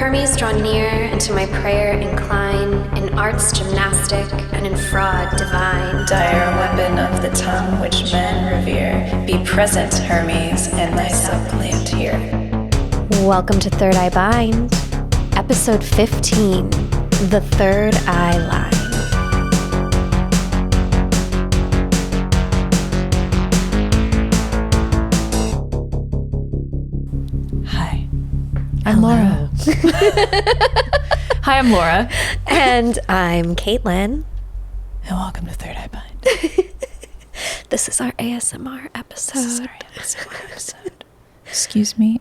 Hermes, draw near, and to my prayer incline, in arts gymnastic, and in fraud divine. Dire weapon of the tongue which men revere, be present, Hermes, and thyself plant here. Welcome to Third Eye Bind, episode 15, The Third Eye Line. I'm Laura. Hi, I'm Laura. And I'm Caitlin. And welcome to Third Eye Bind. This is our ASMR episode. Excuse me.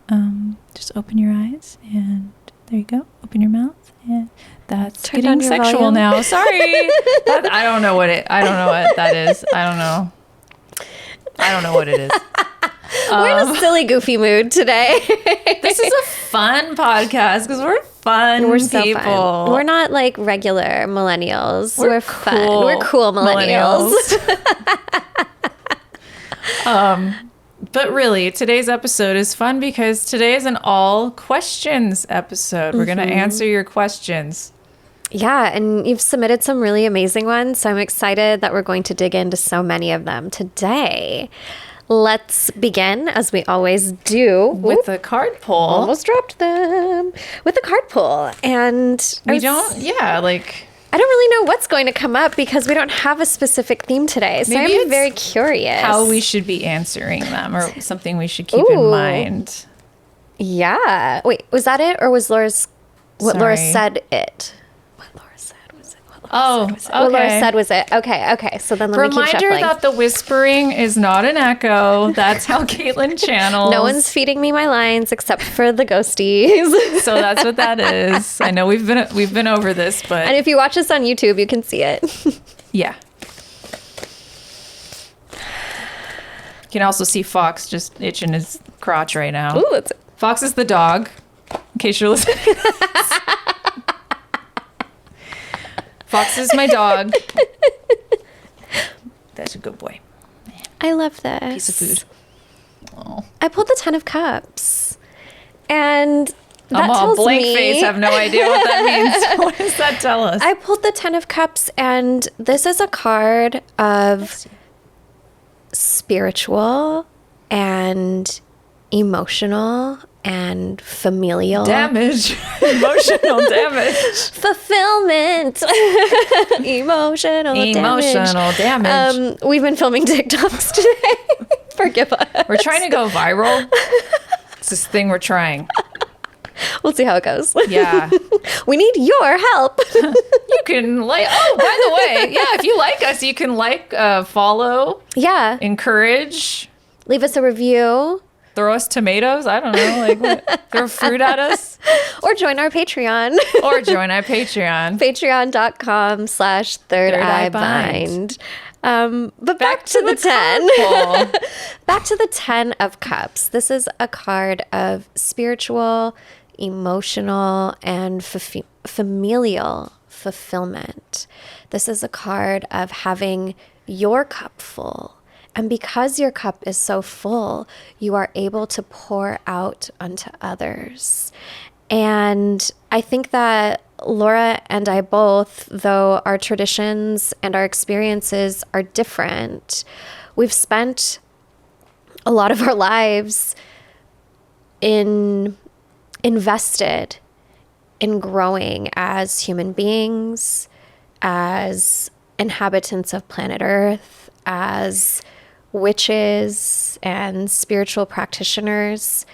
Just open your eyes and there you go. Open your mouth and that's Turn getting sexual volume. now. Sorry. I don't know what that is. I don't know what it is. We're in a silly, goofy mood today. This is a fun podcast because we're fun so people. Fun. We're not like regular millennials. We're fun. cool We're cool millennials. But really, today's episode is fun because today is an all questions episode. We're going to answer your questions. Yeah, and you've submitted some really amazing ones, so I'm excited that we're going to dig into so many of them today. Let's begin, as we always do, With the card pull. Almost dropped them. With the card pull. And I don't really know what's going to come up because we don't have a specific theme today. So Maybe I'm it's very curious. how we should be answering them or something we should keep in mind. Yeah. Wait, was that it? Or was Laura's... What Laura said it? What Laura said was it? What Laura said was it? Okay. So then let me keep shuffling. Reminder that the whispering is not an echo. That's how Caitlin channels. No one's feeding me my lines except for the ghosties. So that's what that is. I know we've been over this, but... And if you watch us on YouTube, you can see it. Yeah. You can also see Fox just itching his crotch right now. Ooh, that's... Fox is the dog, in case you're listening. Fox is my dog. That's a good boy. I love this. Piece of food. Oh. I pulled the Ten of Cups. And that I'm all tells blank me... face, have no idea what that means. What does that tell us? I pulled the Ten of Cups, and this is a card of spiritual and emotional and familial damage. Emotional damage. Fulfillment. Emotional damage. We've been filming TikToks today. Forgive us. We're trying to go viral. It's this thing we're trying. We'll see how it goes. Yeah. We need your help. You can like, oh, by the way, yeah, if you like us, you can follow. Yeah. Encourage. Leave us a review. Throw us tomatoes. I don't know. What? Throw fruit at us. Or join our Patreon. Patreon.com/thirdeyebind. But back to the 10. Back to the 10 of Cups. This is a card of spiritual, emotional, and familial fulfillment. This is a card of having your cup full. And because your cup is so full, you are able to pour out unto others. And I think that Laura and I both, though our traditions and our experiences are different, we've spent a lot of our lives invested in growing as human beings, as inhabitants of planet Earth, as witches and spiritual practitioners.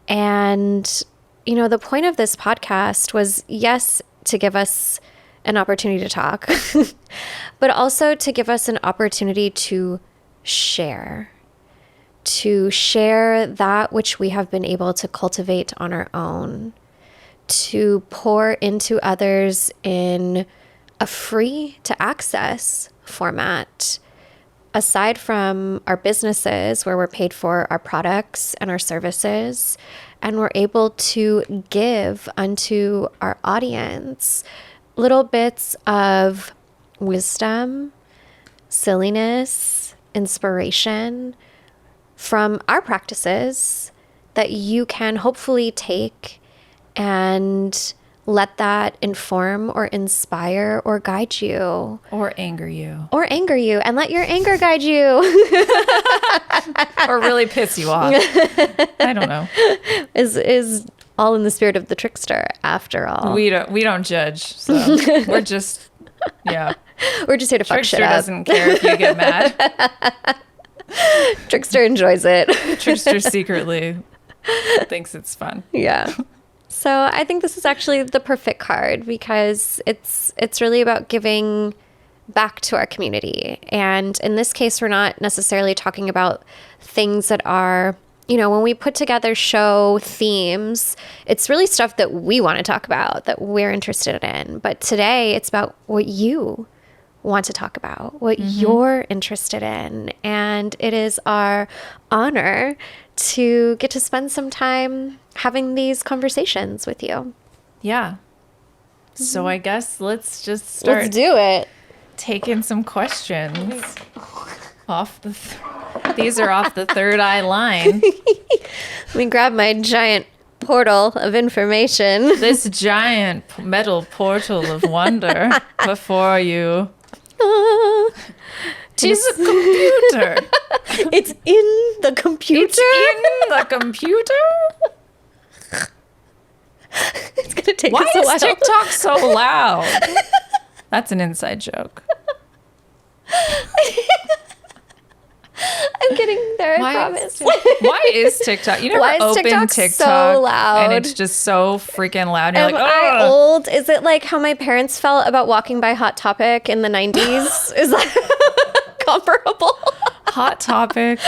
And, you know, the point of this podcast was, yes, to give us an opportunity to talk, but also to give us an opportunity to share that which we have been able to cultivate on our own, to pour into others in a free to access format. Aside from our businesses where we're paid for our products and our services, and we're able to give unto our audience little bits of wisdom, silliness, inspiration from our practices that you can hopefully take and let that inform or inspire or guide you. Or anger you. Or anger you, and let your anger guide you. Or really piss you off. I don't know. Is all in the spirit of the trickster, after all. We don't judge, so we're just, yeah. We're just here to fuck shit Trickster up. doesn't care if you get mad. Trickster enjoys it. Trickster secretly thinks it's fun. Yeah. So I think this is actually the perfect card because it's really about giving back to our community. And in this case, we're not necessarily talking about things that are, you know, when we put together show themes, it's really stuff that we want to talk about, that we're interested in. But today it's about what you want to talk about, what you're interested in. And it is our honor to get to spend some time having these conversations with you. Yeah. So I guess let's just start Let's do it. taking some questions off the these are off the third eye line. Let me grab my giant portal of information. This giant metal portal of wonder before you. She's a computer. It's in the computer. It's in the computer. It's gonna take Why us a while. is TikTok so loud? That's an inside joke. I'm getting there, I promise. Why is TikTok? You never Why is open TikTok TikTok so loud? and it's just so freaking loud. You're Am like, I oh, old? Is it like how my parents felt about walking by Hot Topic in the 90s? Is that comparable? Hot Topic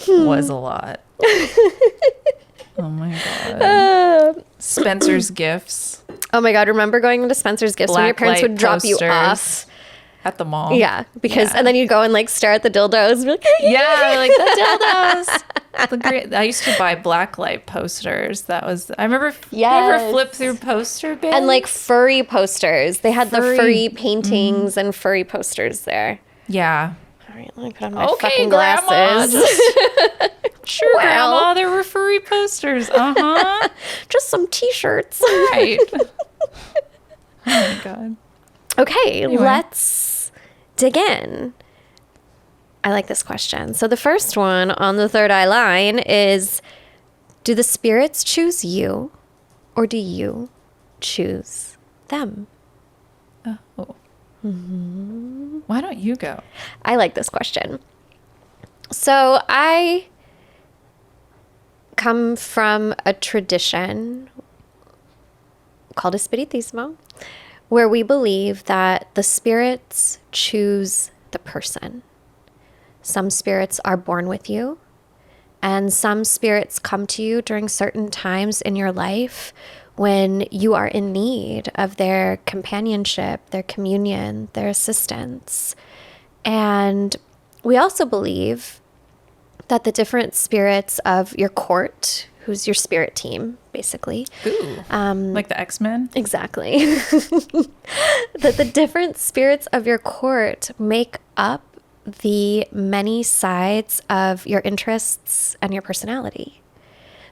was a lot. Oh my god. Spencer's Gifts Oh my God, remember going into Spencer's Gifts when your parents would drop you off? at the mall. Yeah, because Yeah. and then you'd go and like stare at the dildos and be like, Yeah, like the dildos. The great. I used to buy blacklight posters. That was. I remember. You ever Yes. flip through poster bins? and like furry posters. They had the Furry. furry paintings and furry posters there. Yeah. All right, let me put on my Okay, fucking Grandma. glasses. Sure, Well. Grandma. There were furry posters. Uh huh. Just some t-shirts. Right. Oh my god. Okay, let's dig in. I like this question. So the first one on the third eye line is, do the spirits choose you or do you choose them? Oh. Why don't you go? I like this question. So I come from a tradition called Espiritismo, where we believe that the spirits choose the person. Some spirits are born with you, and some spirits come to you during certain times in your life when you are in need of their companionship, their communion, their assistance. And we also believe that the different spirits of your court, who's your spirit team, basically. Ooh. Like the X-Men? Exactly. That the different spirits of your court make up the many sides of your interests and your personality.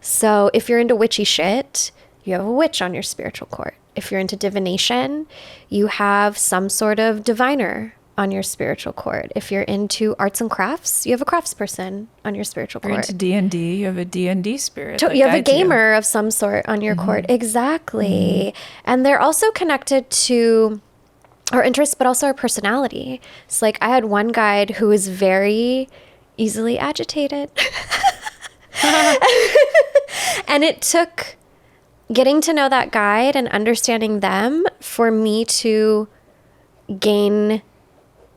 So if you're into witchy shit, you have a witch on your spiritual court. If you're into divination, you have some sort of diviner on your spiritual court. If you're into arts and crafts, you have a craftsperson on your spiritual You're court. into D&D, you have a D&D spirit. that You have a guides you. gamer of some sort on your court. Exactly. And they're also connected to our interests, but also our personality. It's like I had one guide who was very easily agitated. And it took getting to know that guide and understanding them for me to gain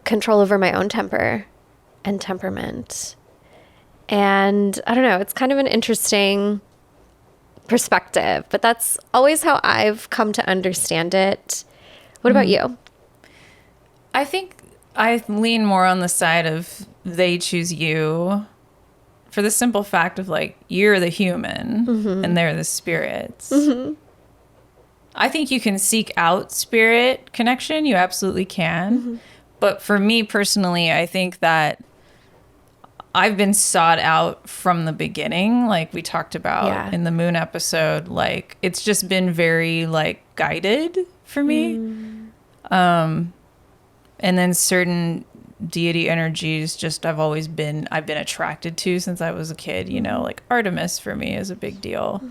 control over my own temper and temperament. And I don't know, it's kind of an interesting perspective, but that's always how I've come to understand it. What about you? I think I lean more on the side of they choose you for the simple fact of like, you're the human and they're the spirits. I think you can seek out spirit connection. You absolutely can. But for me personally, I think that I've been sought out from the beginning, like we talked about in the moon episode. Like, it's just been very like guided for me. And then certain deity energies I've been attracted to since I was a kid, you know, like Artemis for me is a big deal.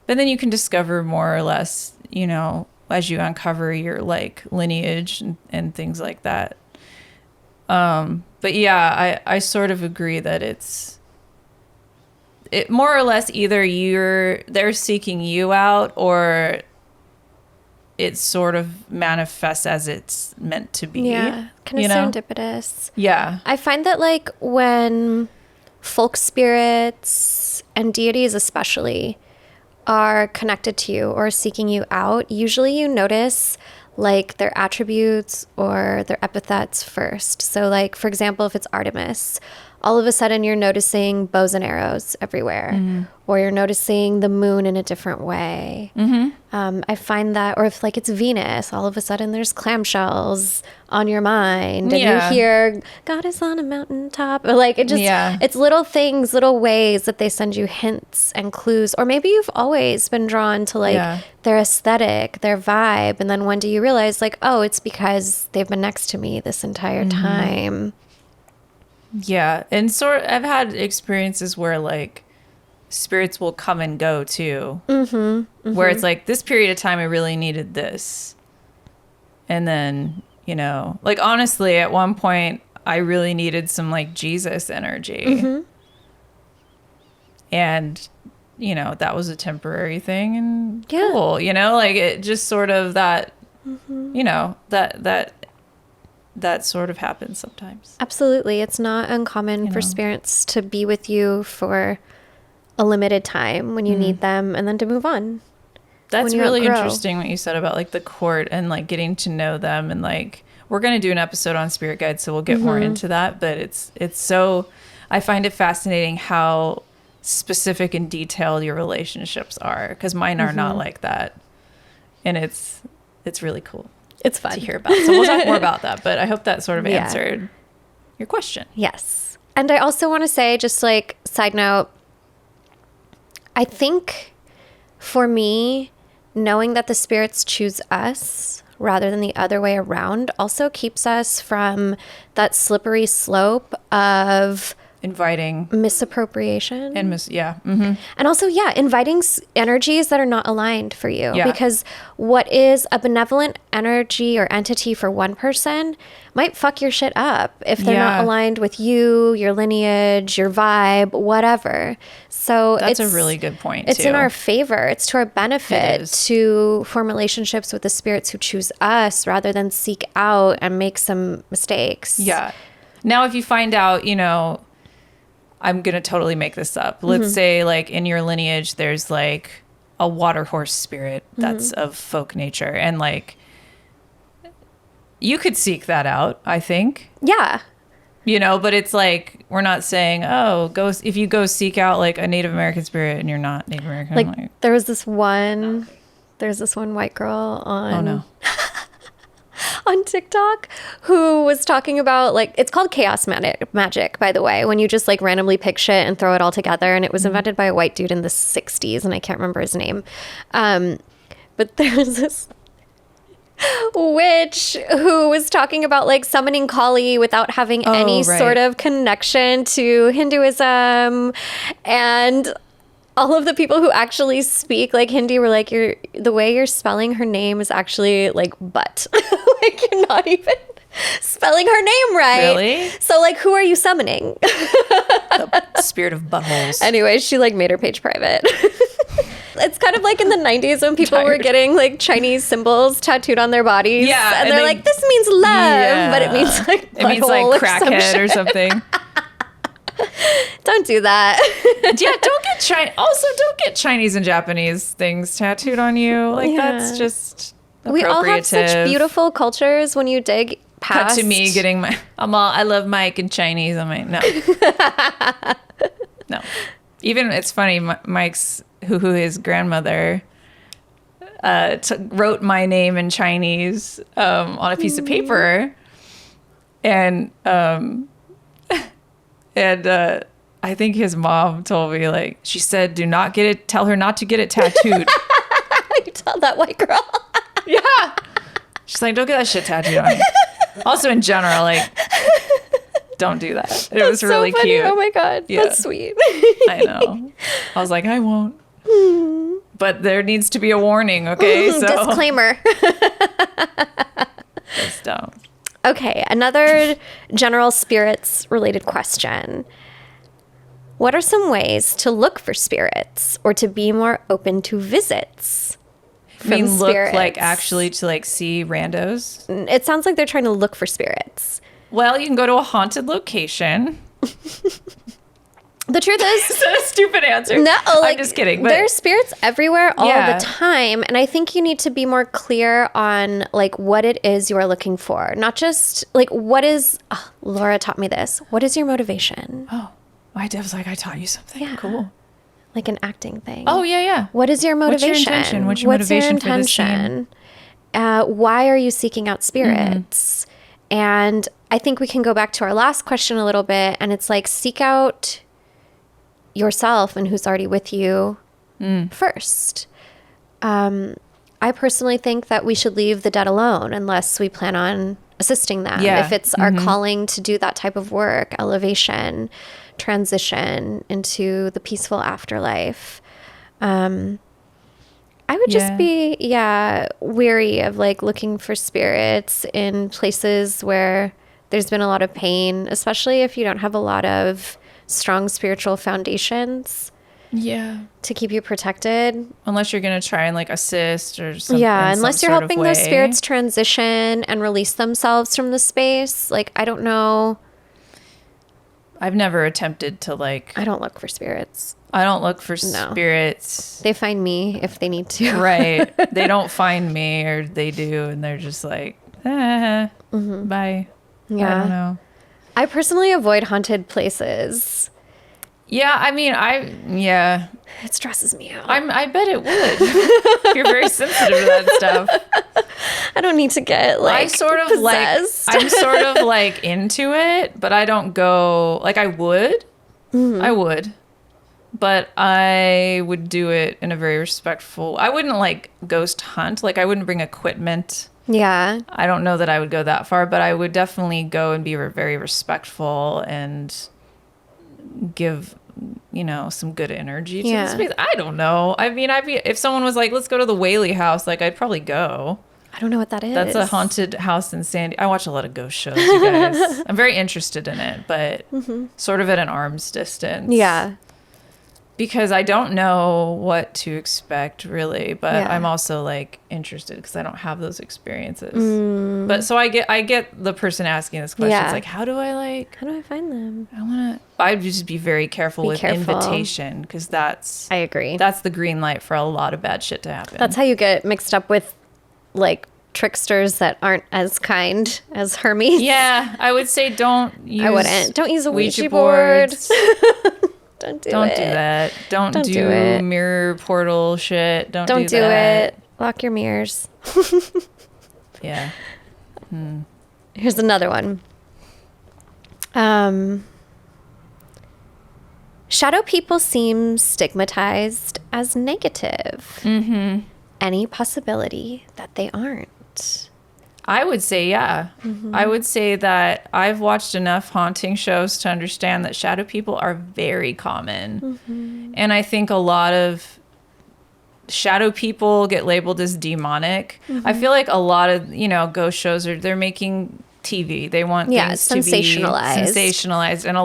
But then you can discover more or less, you know, as you uncover your like lineage and things like that. But yeah, I sort of agree that it more or less either they're seeking you out, or it sort of manifests as it's meant to be. Yeah, kind of serendipitous. Yeah. I find that like when folk spirits and deities especially are connected to you or seeking you out, usually you notice like their attributes or their epithets first. So like, for example, if it's Artemis, all of a sudden you're noticing bows and arrows everywhere, or you're noticing the moon in a different way. I find that, or if like it's Venus, all of a sudden there's clamshells on your mind, and you hear God is on a mountaintop, or like it just, it's little things, little ways that they send you hints and clues. Or maybe you've always been drawn to like their aesthetic, their vibe, and then when do you realize like, oh, it's because they've been next to me this entire time. Yeah, and I've had experiences where like spirits will come and go too, where it's like this period of time I really needed this, and then, you know, like honestly at one point I really needed some like Jesus energy, and you know, that was a temporary thing, and cool, you know, like it just sort of that, you know, that sort of happens sometimes. Absolutely. It's not uncommon for spirits to be with you for a limited time when you need them, and then to move on. That's really interesting what you said about like the court and like getting to know them, and like we're going to do an episode on spirit guides, so we'll get more into that, but it's so, I find it fascinating how specific and detailed your relationships are, because mine are not like that, and it's really cool. It's fun to hear about. So we'll talk more about that, but I hope that sort of answered your question. Yes. And I also want to say, just like side note, I think for me, knowing that the spirits choose us rather than the other way around also keeps us from that slippery slope of inviting misappropriation and and also inviting energies that are not aligned for you, because what is a benevolent energy or entity for one person might fuck your shit up if they're not aligned with you, your lineage, your vibe, whatever. So that's a really good point. It's in our favor, it's to our benefit to form relationships with the spirits who choose us rather than seek out and make some mistakes. Now if you find out, you know, I'm going to totally make this up. Let's say like in your lineage, there's like a water horse spirit that's of folk nature. And like, you could seek that out, I think. Yeah. You know, but it's like, we're not saying, oh, if you go seek out like a Native American spirit and you're not Native American. Like there was this one white girl on TikTok who was talking about like, it's called chaos magic, by the way, when you just like randomly pick shit and throw it all together. And it was invented by a white dude in the 60s, and I can't remember his name. But there was this witch who was talking about like summoning Kali without having any sort of connection to Hinduism, and all of the people who actually speak like Hindi were like, the way you're spelling her name is actually like butt. Like you're not even spelling her name right. Really? So like, who are you summoning? The spirit of buttholes. Anyway, she like made her page private. It's kind of like in the 90s when people were getting like Chinese symbols tattooed on their bodies. Yeah. And they're like, this means love, but it means like crackhead or something. Don't do that. Don't get Chinese and Japanese things tattooed on you. Like that's just appropriative. We all have such beautiful cultures when you dig past. Cut to me getting my, I love Mike in Chinese. I'm like, no. No. Even, it's funny, Mike's, who his grandmother wrote my name in Chinese on a piece of paper. And And I think his mom told me, like, she said, tell her not to get it tattooed. You tell that white girl. Yeah. She's like, don't get that shit tattooed on you. Also, in general, like, don't do that. It was really so funny. cute. Oh my God. Yeah. That's sweet. I know. I was like, I won't. But there needs to be a warning, okay? So Disclaimer. just don't. Okay, another general spirits related question. What are some ways to look for spirits or to be more open to visits? I mean, from look spirits? like actually to like see randos? It sounds like they're trying to look for spirits. Well, you can go to a haunted location. The truth is, Is that a stupid answer? no, like, I'm just kidding. But there's spirits everywhere all Yeah. the time. And I think you need to be more clear on like what it is you are looking for. Not just like Laura taught me this. What is your motivation? oh, my dad was like, I taught you something. Yeah. Cool. Like an acting thing. Oh, yeah, yeah. What is your What's your motivation? intention? What's your motivation for this scene? intention? Why are you seeking out spirits? And I think we can go back to our last question a little bit. And it's like, seek out yourself and who's already with you first. I personally think that we should leave the dead alone unless we plan on assisting them. Yeah. If it's our calling to do that type of work, elevation, transition into the peaceful afterlife. I would just be, weary of like looking for spirits in places where there's been a lot of pain, especially if you don't have a lot of strong spiritual foundations Yeah. to keep you protected. Unless you're going to try and like assist or something. Yeah, in unless some you're sort of helping those way. spirits transition and release themselves from the space. Like, I don't know. I've never attempted to like, I don't look for spirits. I don't look for No. spirits. They find me if they need to. Right. They don't find me, or they do, and they're just like, bye. I don't Yeah. know. I personally avoid haunted places. Yeah, I mean, It stresses me out. I bet it would. You're very sensitive to that stuff. I don't need to get like I sort of possessed. like, I'm sort of like into it, but I don't go, like I would, but I would do it in a very respectful, I wouldn't like ghost hunt. Like I wouldn't bring equipment. Yeah. I don't know that I would go that far, but I would definitely go and be very respectful and give, some good energy to the space. I don't know. I mean, if someone was like, let's go to the Whaley house, like I'd probably go. I don't know what that is. That's a haunted house in Sandy. I watch a lot of ghost shows, you guys. I'm very interested in it, but sort of at an arm's distance. Yeah. Because I don't know what to expect, really, but Yeah. I'm also like interested because I don't have those experiences. But so I get the person asking this question. Yeah. It's like, how do I find them? I'd just be very careful with invitation because I agree. that's the green light for a lot of bad shit to happen. That's how you get mixed up with like tricksters that aren't as kind as Hermes. Yeah, I would say don't use Don't use a Ouija board. boards. Don't do Don't it. do that. Don't do it. mirror portal shit. Don't Don't do that. it. Lock your mirrors. Yeah. Here's another one. Shadow people seem stigmatized as negative. Any possibility that they aren't? I would say, yeah. I would say that I've watched enough haunting shows to understand that shadow people are very common. And I think a lot of shadow people get labeled as demonic. I feel like a lot of, ghost shows they're making TV. They want things to be sensationalized. And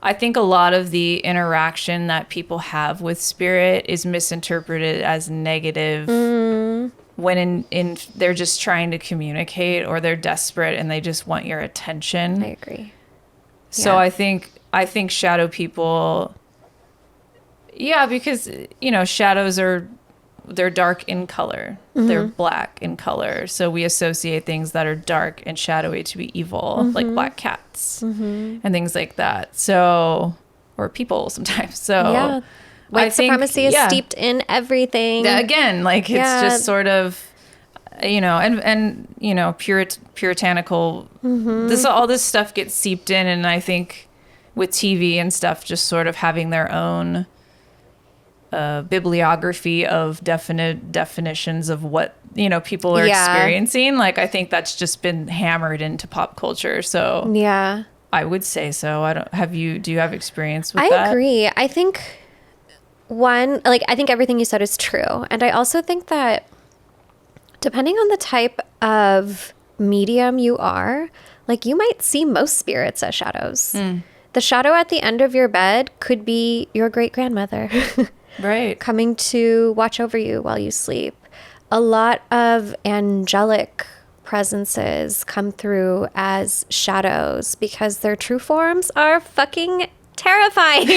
I think a lot of the interaction that people have with spirit is misinterpreted as negative when in they're just trying to communicate or they're desperate and they just want your attention. I agree. So Yeah. I think shadow people, because shadows they're dark in color. They're black in color. So we associate things that are dark and shadowy to be evil, like black cats and things like that. So, or people sometimes. So White supremacy is steeped in everything. Again, like it's just sort of, puritanical. All this stuff gets seeped in, and I think with TV and stuff, just sort of having their own bibliography of definite definitions of what, you know, people are experiencing. Like, I think that's just been hammered into pop culture. So Yeah. I would say so. Do you have experience with I that? agree. I think I think everything you said is true. And I also think that depending on the type of medium you are, like, you might see most spirits as shadows. The shadow at the end of your bed could be your great grandmother. Right. Coming to watch over you while you sleep. A lot of angelic presences come through as shadows because their true forms are fucking terrifying.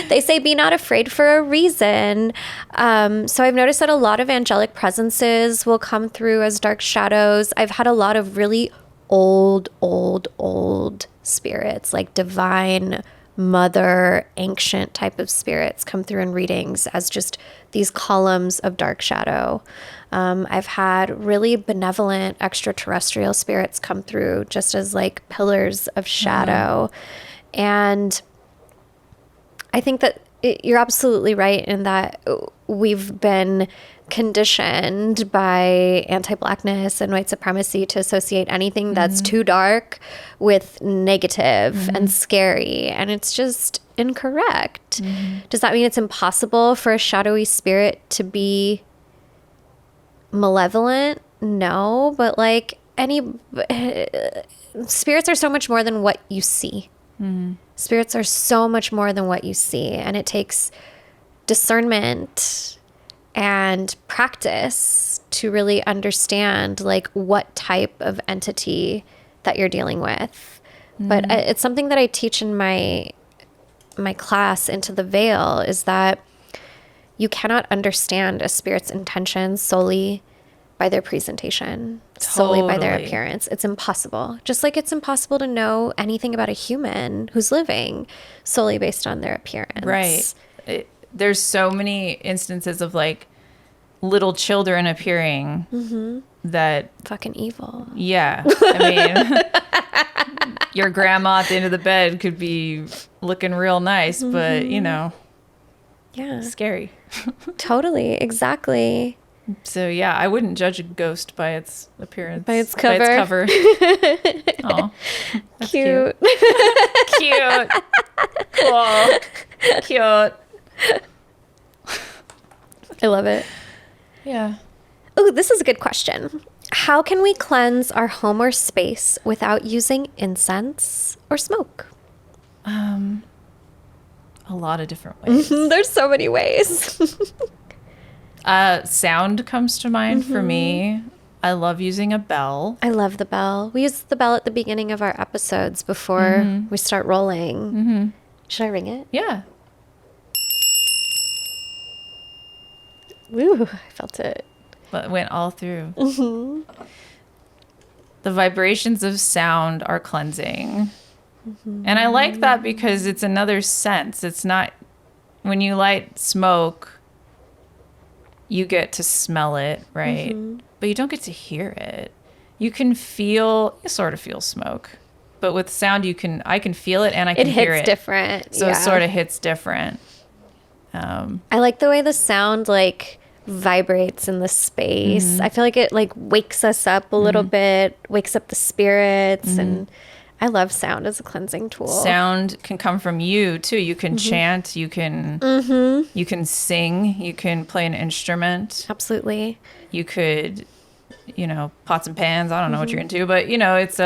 They say be not afraid for a reason. So I've noticed that a lot of angelic presences will come through as dark shadows. I've had a lot of really old spirits, like divine mother, ancient type of spirits come through in readings as just these columns of dark shadow. I've had really benevolent extraterrestrial spirits come through just as like pillars of shadow. And I think that you're absolutely right in that we've been conditioned by anti-blackness and white supremacy to associate anything that's too dark with negative and scary, and it's just incorrect. Does that mean it's impossible for a shadowy spirit to be malevolent? No, but like spirits are so much more than what you see. Spirits are so much more than what you see, and it takes discernment and practice to really understand like what type of entity that you're dealing with. But it's something that I teach in my class, Into the Veil, is that you cannot understand a spirit's intentions solely by their presentation, solely by their appearance. It's impossible. Just like it's impossible to know anything about a human who's living solely based on their appearance. Right. There's so many instances of like little children appearing that fucking evil. Yeah. I mean, your grandma at the end of the bed could be looking real nice, but you know, scary. Totally. Exactly. So yeah, I wouldn't judge a ghost by its appearance. By its cover. Aw, that's Cute. Cute. Cool. Cute. I love it. Yeah. Oh, this is a good question. How can we cleanse our home or space without using incense or smoke? A lot of different ways. There's so many ways. Sound comes to mind for me. I love using a bell. I love the bell. We use the bell at the beginning of our episodes before we start rolling. Should I ring it? Yeah. Ooh, I felt it. But it went all through. The vibrations of sound are cleansing. And I like that because it's another sense. It's not, when you light smoke, you get to smell it, right? But you don't get to hear it. You sort of feel smoke. But with sound, I can feel it and I can hear it. It hits different. So it sort of hits different. I like the way the sound like vibrates in the space. I feel like it like wakes us up a little bit, wakes up the spirits, and I love sound as a cleansing tool. Sound can come from you too. You can chant, you can sing, you can play an instrument. Absolutely. You could, pots and pans. I don't know what you're into, but it's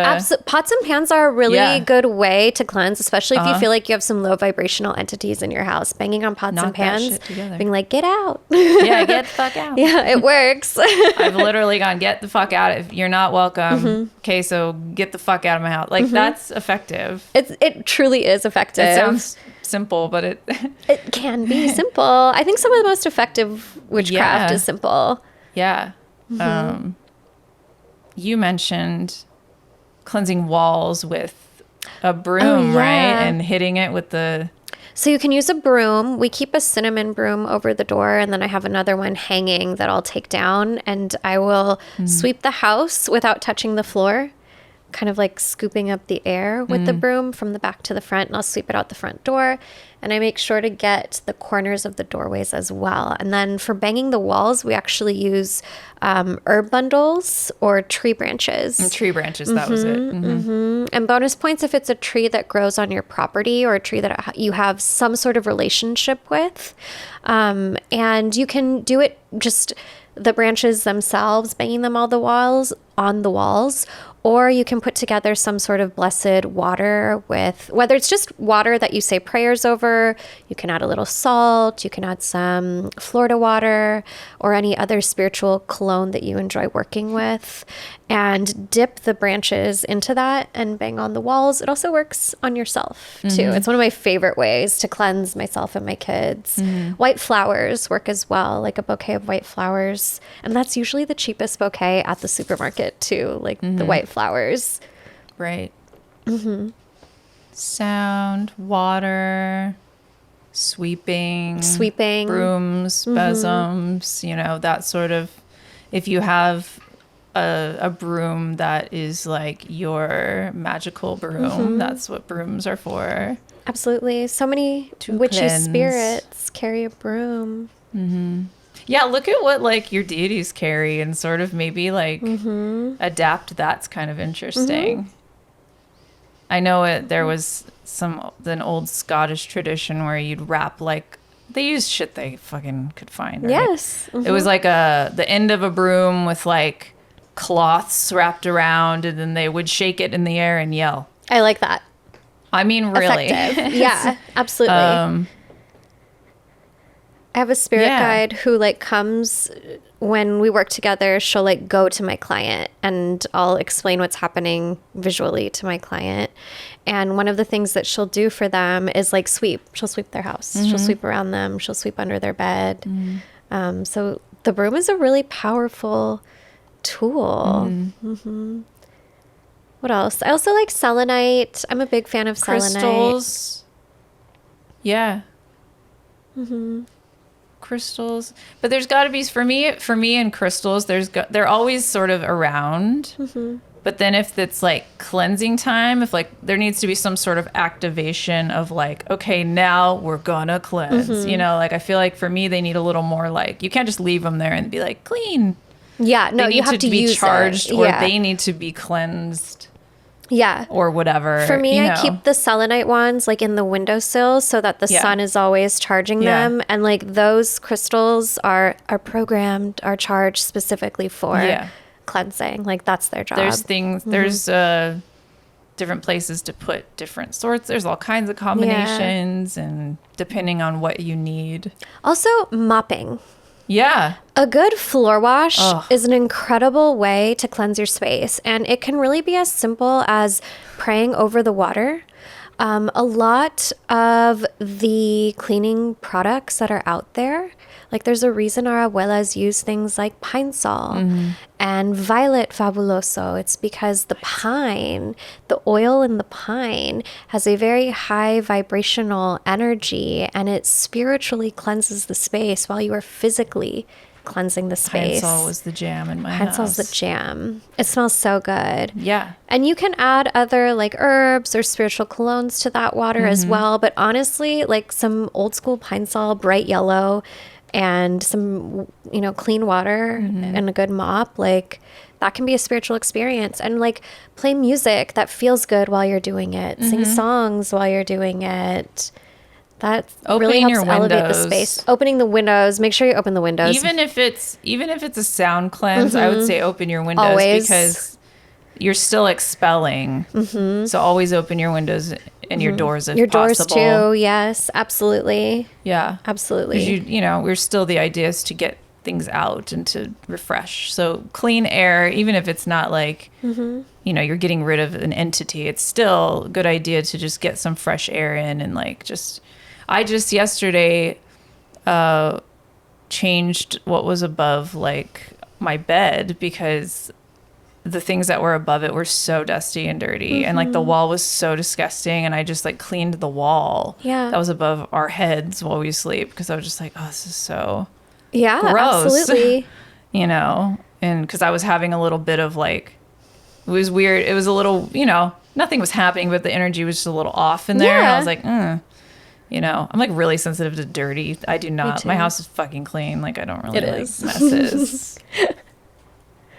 pots and pans are a really good way to cleanse, especially if you feel like you have some low vibrational entities in your house. Banging on pots and pans, being like, get out. Yeah, get the fuck out. Yeah, it works. I've literally gone, get the fuck out. If you're not welcome, okay, so get the fuck out of my house. Like that's effective. It truly is effective. It sounds simple, but it can be simple. I think some of the most effective witchcraft is simple. Yeah. You mentioned cleansing walls with a broom, right? And hitting it with the... So you can use a broom. We keep a cinnamon broom over the door, and then I have another one hanging that I'll take down, and I will sweep the house without touching the floor kind of like scooping up the air with the broom from the back to the front, and I'll sweep it out the front door. And I make sure to get the corners of the doorways as well. And then for banging the walls, we actually use herb bundles or tree branches. And tree branches, that was it. And bonus points if it's a tree that grows on your property or a tree that you have some sort of relationship with. And you can do it just the branches themselves, banging them on the walls, or you can put together some sort of blessed water with, whether it's just water that you say prayers over, you can add a little salt, you can add some Florida water or any other spiritual cologne that you enjoy working with, and dip the branches into that and bang on the walls. It also works on yourself too. It's one of my favorite ways to cleanse myself and my kids. White flowers work as well, like a bouquet of white flowers. And that's usually the cheapest bouquet at the supermarket too, like the white flowers. Right. Sound, water, sweeping, brooms, besoms, you know, that sort of, if you have a broom that is like your magical broom, that's what brooms are for. Absolutely. So many witchy spirits carry a broom. Yeah, look at what like your deities carry and sort of maybe like adapt. That's kind of interesting. I know there was an old Scottish tradition where you'd wrap like, they used shit they fucking could find, right? Yes. It was like the end of a broom with like cloths wrapped around, and then they would shake it in the air and yell. I like that. I mean, really. Effective. Yeah, absolutely. I have a spirit guide who like comes when we work together. She'll like go to my client and I'll explain what's happening visually to my client. And one of the things that she'll do for them is like sweep. She'll sweep their house. She'll sweep around them. She'll sweep under their bed. So the broom is a really powerful tool. What else? I also like selenite. I'm a big fan of selenite. Crystals. Yeah. Crystals. But there's got to be, for me and crystals, they're always sort of around. But then if it's like cleansing time, if like there needs to be some sort of activation of like, okay, now we're gonna cleanse, you know, like I feel like for me, they need a little more like, you can't just leave them there and be like clean. Yeah, no, you have to be use charged, it. or they need to be cleansed. Yeah. Or whatever. For me, I keep the selenite ones like in the windowsill so that the sun is always charging them. And like those crystals are charged specifically for cleansing. Like that's their job. There's things, there's different places to put different sorts. There's all kinds of combinations and depending on what you need. Also, mopping. Yeah. A good floor wash is an incredible way to cleanse your space. And it can really be as simple as praying over the water. A lot of the cleaning products that are out there, like there's a reason our abuelas use things like pine sol and violet fabuloso. It's because the pine, the oil in the pine has a very high vibrational energy, and it spiritually cleanses the space while you are physically cleansing the space. Pine sol was the jam in my house. Pine sol's the jam. It smells so good. Yeah. And you can add other like herbs or spiritual colognes to that water as well. But honestly, like some old school pine sol, bright yellow, and some, you know, clean water and a good mop, like that can be a spiritual experience. And like play music that feels good while you're doing it. Sing songs while you're doing it. That really helps elevate the space. Opening the windows. Make sure you open the windows. Even if it's a sound cleanse, I would say open your windows. Always. Because you're still expelling. So always open your windows and your doors if your possible. doors too. Yes, absolutely. Yeah, absolutely. You know, we're still, the idea is to get things out and to refresh. So clean air, even if it's not like, you know, you're getting rid of an entity, it's still a good idea to just get some fresh air in and like just. I just yesterday changed what was above like my bed because the things that were above it were so dusty and dirty and like the wall was so disgusting, and I just like cleaned the wall that was above our heads while we sleep because I was just like, oh, this is so gross. Absolutely. You know, and because I was having a little bit of like It was weird. It was a little, nothing was happening, but the energy was just a little off in there. And I was like, I'm like really sensitive to dirty. I do not. My house is fucking clean. Like I don't really like messes.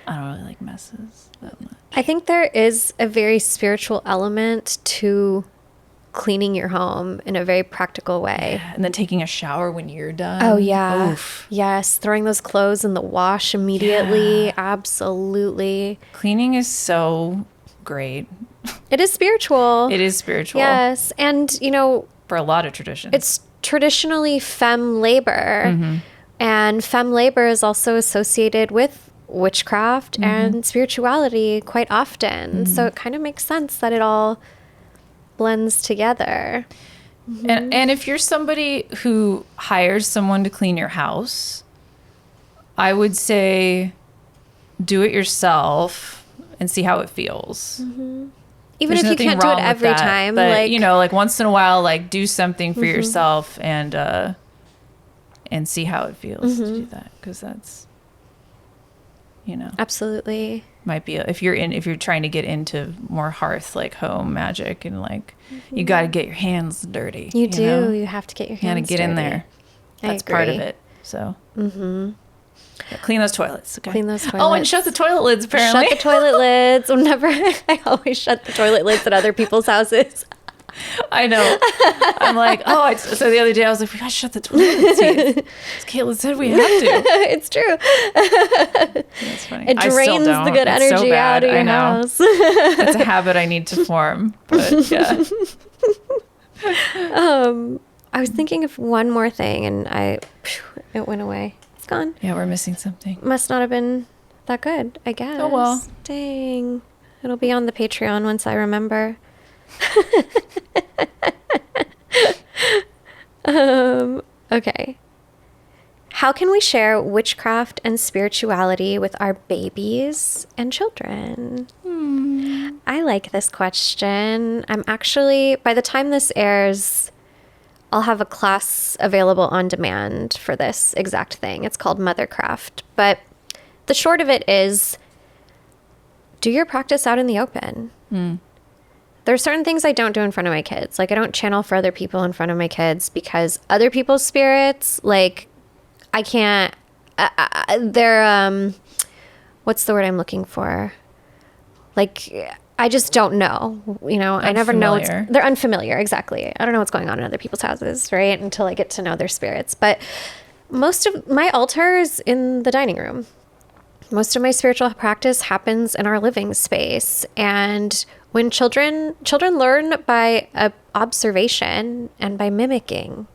I don't really like messes that much. I think there is a very spiritual element to cleaning your home in a very practical way. Yeah, and then taking a shower when you're done. Oh, yeah. Oof. Yes. Throwing those clothes in the wash immediately. Yeah. Absolutely. Cleaning is so great. It is spiritual. It is spiritual. Yes. And, for a lot of traditions. It's traditionally femme labor. Mm-hmm. And femme labor is also associated with witchcraft mm-hmm. and spirituality quite often. Mm-hmm. So it kind of makes sense that it all blends together. Mm-hmm. And if you're somebody who hires someone to clean your house, I would say do it yourself and see how it feels. Mm-hmm. Even if you can't do it every time. But, like once in a while, like do something for mm-hmm. yourself and see how it feels mm-hmm. to do that. Because that's, absolutely. Might be if you're trying to get into more hearth like home magic and like mm-hmm. you got to get your hands dirty. You do. You have to get your hands dirty. You got to get in there. That's part of it. So. Mm-hmm. Yeah, clean those toilets. Okay. Clean those toilets. Oh, and shut the toilet lids. Apparently, shut the toilet lids. I always shut the toilet lids at other people's houses. I know. I'm like, so the other day I was like, we gotta shut the toilet seats. Caitlin said we have to. It's true. That's funny. It drains the good energy out of your house. That's a habit I need to form. But yeah. I was thinking of one more thing, and it went away. It's gone. Yeah, we're missing something. Must not have been that good, I guess. Oh well. Dang. It'll be on the Patreon once I remember. Okay. How can we share witchcraft and spirituality with our babies and children? I like this question. I'm actually, by the time this airs, I'll have a class available on demand for this exact thing. It's called Mothercraft. But the short of it is, do your practice out in the open. There are certain things I don't do in front of my kids. Like I don't channel for other people in front of my kids because other people's spirits, like I can't, they're, what's the word I'm looking for? Like, I just don't know, I never know. They're unfamiliar. Exactly. I don't know what's going on in other people's houses, right? Until I get to know their spirits. But most of my altar is in the dining room. Most of my spiritual practice happens in our living space. And when children learn by observation and by mimicking.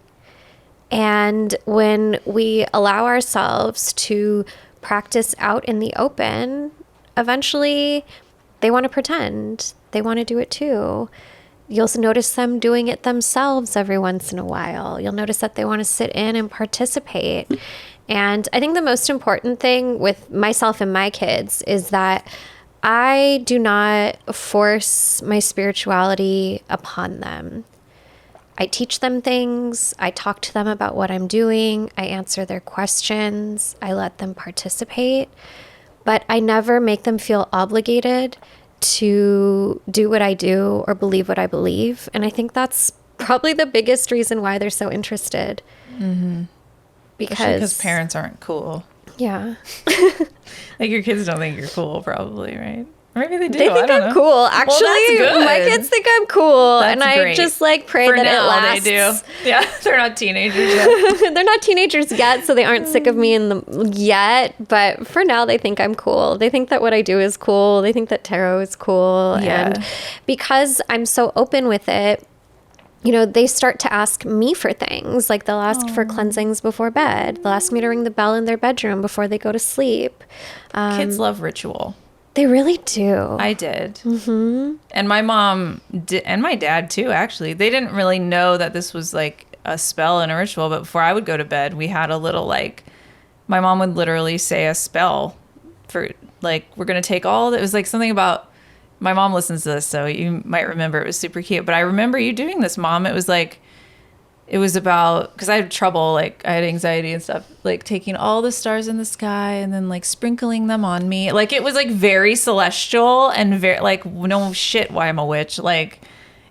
And when we allow ourselves to practice out in the open, eventually they want to pretend. They want to do it too. You'll notice them doing it themselves every once in a while. You'll notice that they want to sit in and participate. And I think the most important thing with myself and my kids is that I do not force my spirituality upon them. I teach them things. I talk to them about what I'm doing. I answer their questions. I let them participate. But I never make them feel obligated to do what I do or believe what I believe. And I think that's probably the biggest reason why they're so interested. Mm-hmm. Because parents aren't cool. Yeah. Like your kids don't think you're cool, probably, right? Or maybe they do. They think I'm cool. Actually, my kids think I'm cool. That's and I just pray that it lasts. They do. Yeah, they're not teenagers yet. They're not teenagers yet, so they aren't sick of me yet. But for now, they think I'm cool. They think that what I do is cool. They think that tarot is cool. Yeah. And because I'm so open with it, they start to ask me for things. Like they'll ask for cleansings before bed. They'll ask me to ring the bell in their bedroom before they go to sleep. Kids love ritual. They really do. I did. Mm-hmm. And my mom did, and my dad too, actually. They didn't really know that this was like a spell and a ritual. But before I would go to bed, we had a little my mom would literally say a spell for we're going to take it was like something about, my mom listens to this, so you might remember it was super cute. But I remember you doing this, Mom. It was like, it was about, because I had trouble, like I had anxiety and stuff, like taking all the stars in the sky and then like sprinkling them on me. Like it was like very celestial and very like, no shit, why I'm a witch. Like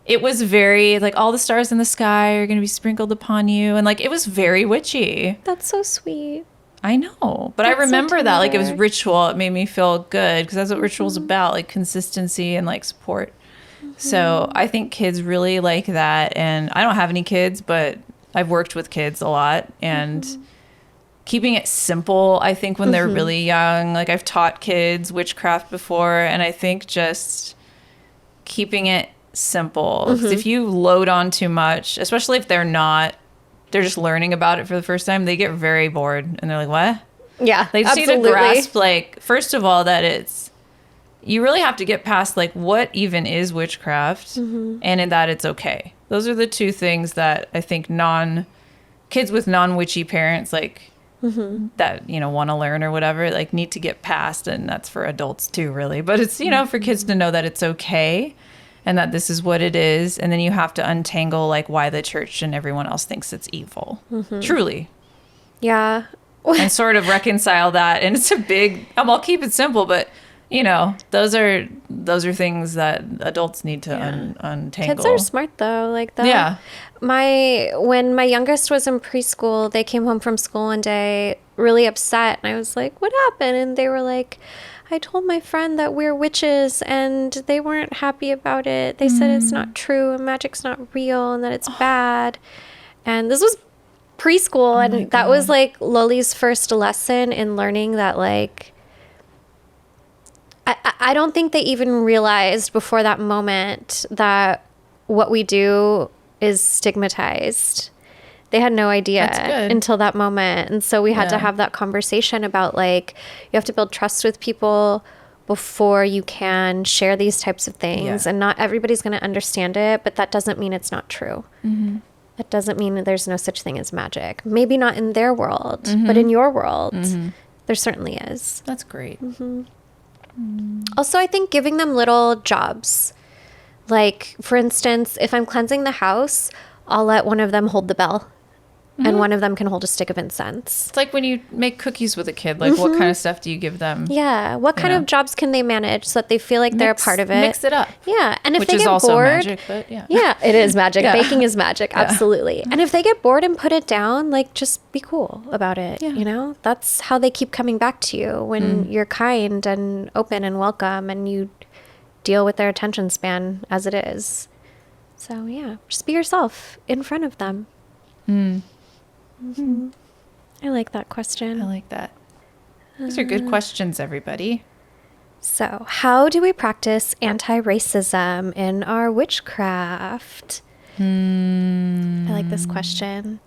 it was very like all the stars in the sky are going to be sprinkled upon you. And like it was very witchy. That's so sweet. I know. But I That's so remember that like it was tender. ritual. It made me feel good because that's what ritual's about, like consistency and like support. So I think kids really like that. And I don't have any kids, but I've worked with kids a lot. And keeping it simple, I think when they're really young, like I've taught kids witchcraft before. And I think just keeping it simple. 'Cause if you load on too much, especially if they're just learning about it for the first time, they get very bored. And they're like, what? Yeah, They just absolutely. need to grasp, like, first of all, that you really have to get past, like, what even is witchcraft and in that it's okay. Those are the two things that I think kids with non-witchy parents, like, that, want to learn or whatever, like, need to get past. And that's for adults too, really. But it's, for kids to know that it's okay and that this is what it is. And then you have to untangle, like, why the church and everyone else thinks it's evil. Truly. Yeah. And sort of reconcile that. And it's a big, I'll keep it simple, but those are things that adults need to untangle. Kids are smart though, like that. Yeah. When my youngest was in preschool, they came home from school one day really upset, and I was like, "What happened?" And they were like, "I told my friend that we're witches, and they weren't happy about it. They said it's not true, and magic's not real, and that it's bad." And this was preschool, and that was like Loli's first lesson in learning that, like, I don't think they even realized before that moment that what we do is stigmatized. They had no idea until that moment. And so we had to have that conversation about, like, you have to build trust with people before you can share these types of things. And not everybody's going to understand it, but that doesn't mean it's not true. That doesn't mean that there's no such thing as magic. Maybe not in their world, but in your world, there certainly is. That's great. Also, I think giving them little jobs. Like, for instance, if I'm cleansing the house, I'll let one of them hold the bell. And one of them can hold a stick of incense. It's like when you make cookies with a kid, like what kind of stuff do you give them? Yeah. What kind of jobs can they manage so that they feel like they're a part of it? Mix it up. Yeah. And if Which they is get also bored, magic, but yeah. Yeah, it is magic. Baking is magic. Absolutely. And if they get bored and put it down, like, just be cool about it. Yeah. That's how they keep coming back to you, when you're kind and open and welcome and you deal with their attention span as it is. So yeah, just be yourself in front of them. I like that question. I like that. These are good questions, everybody. So, how do we practice anti-racism in our witchcraft? I like this question.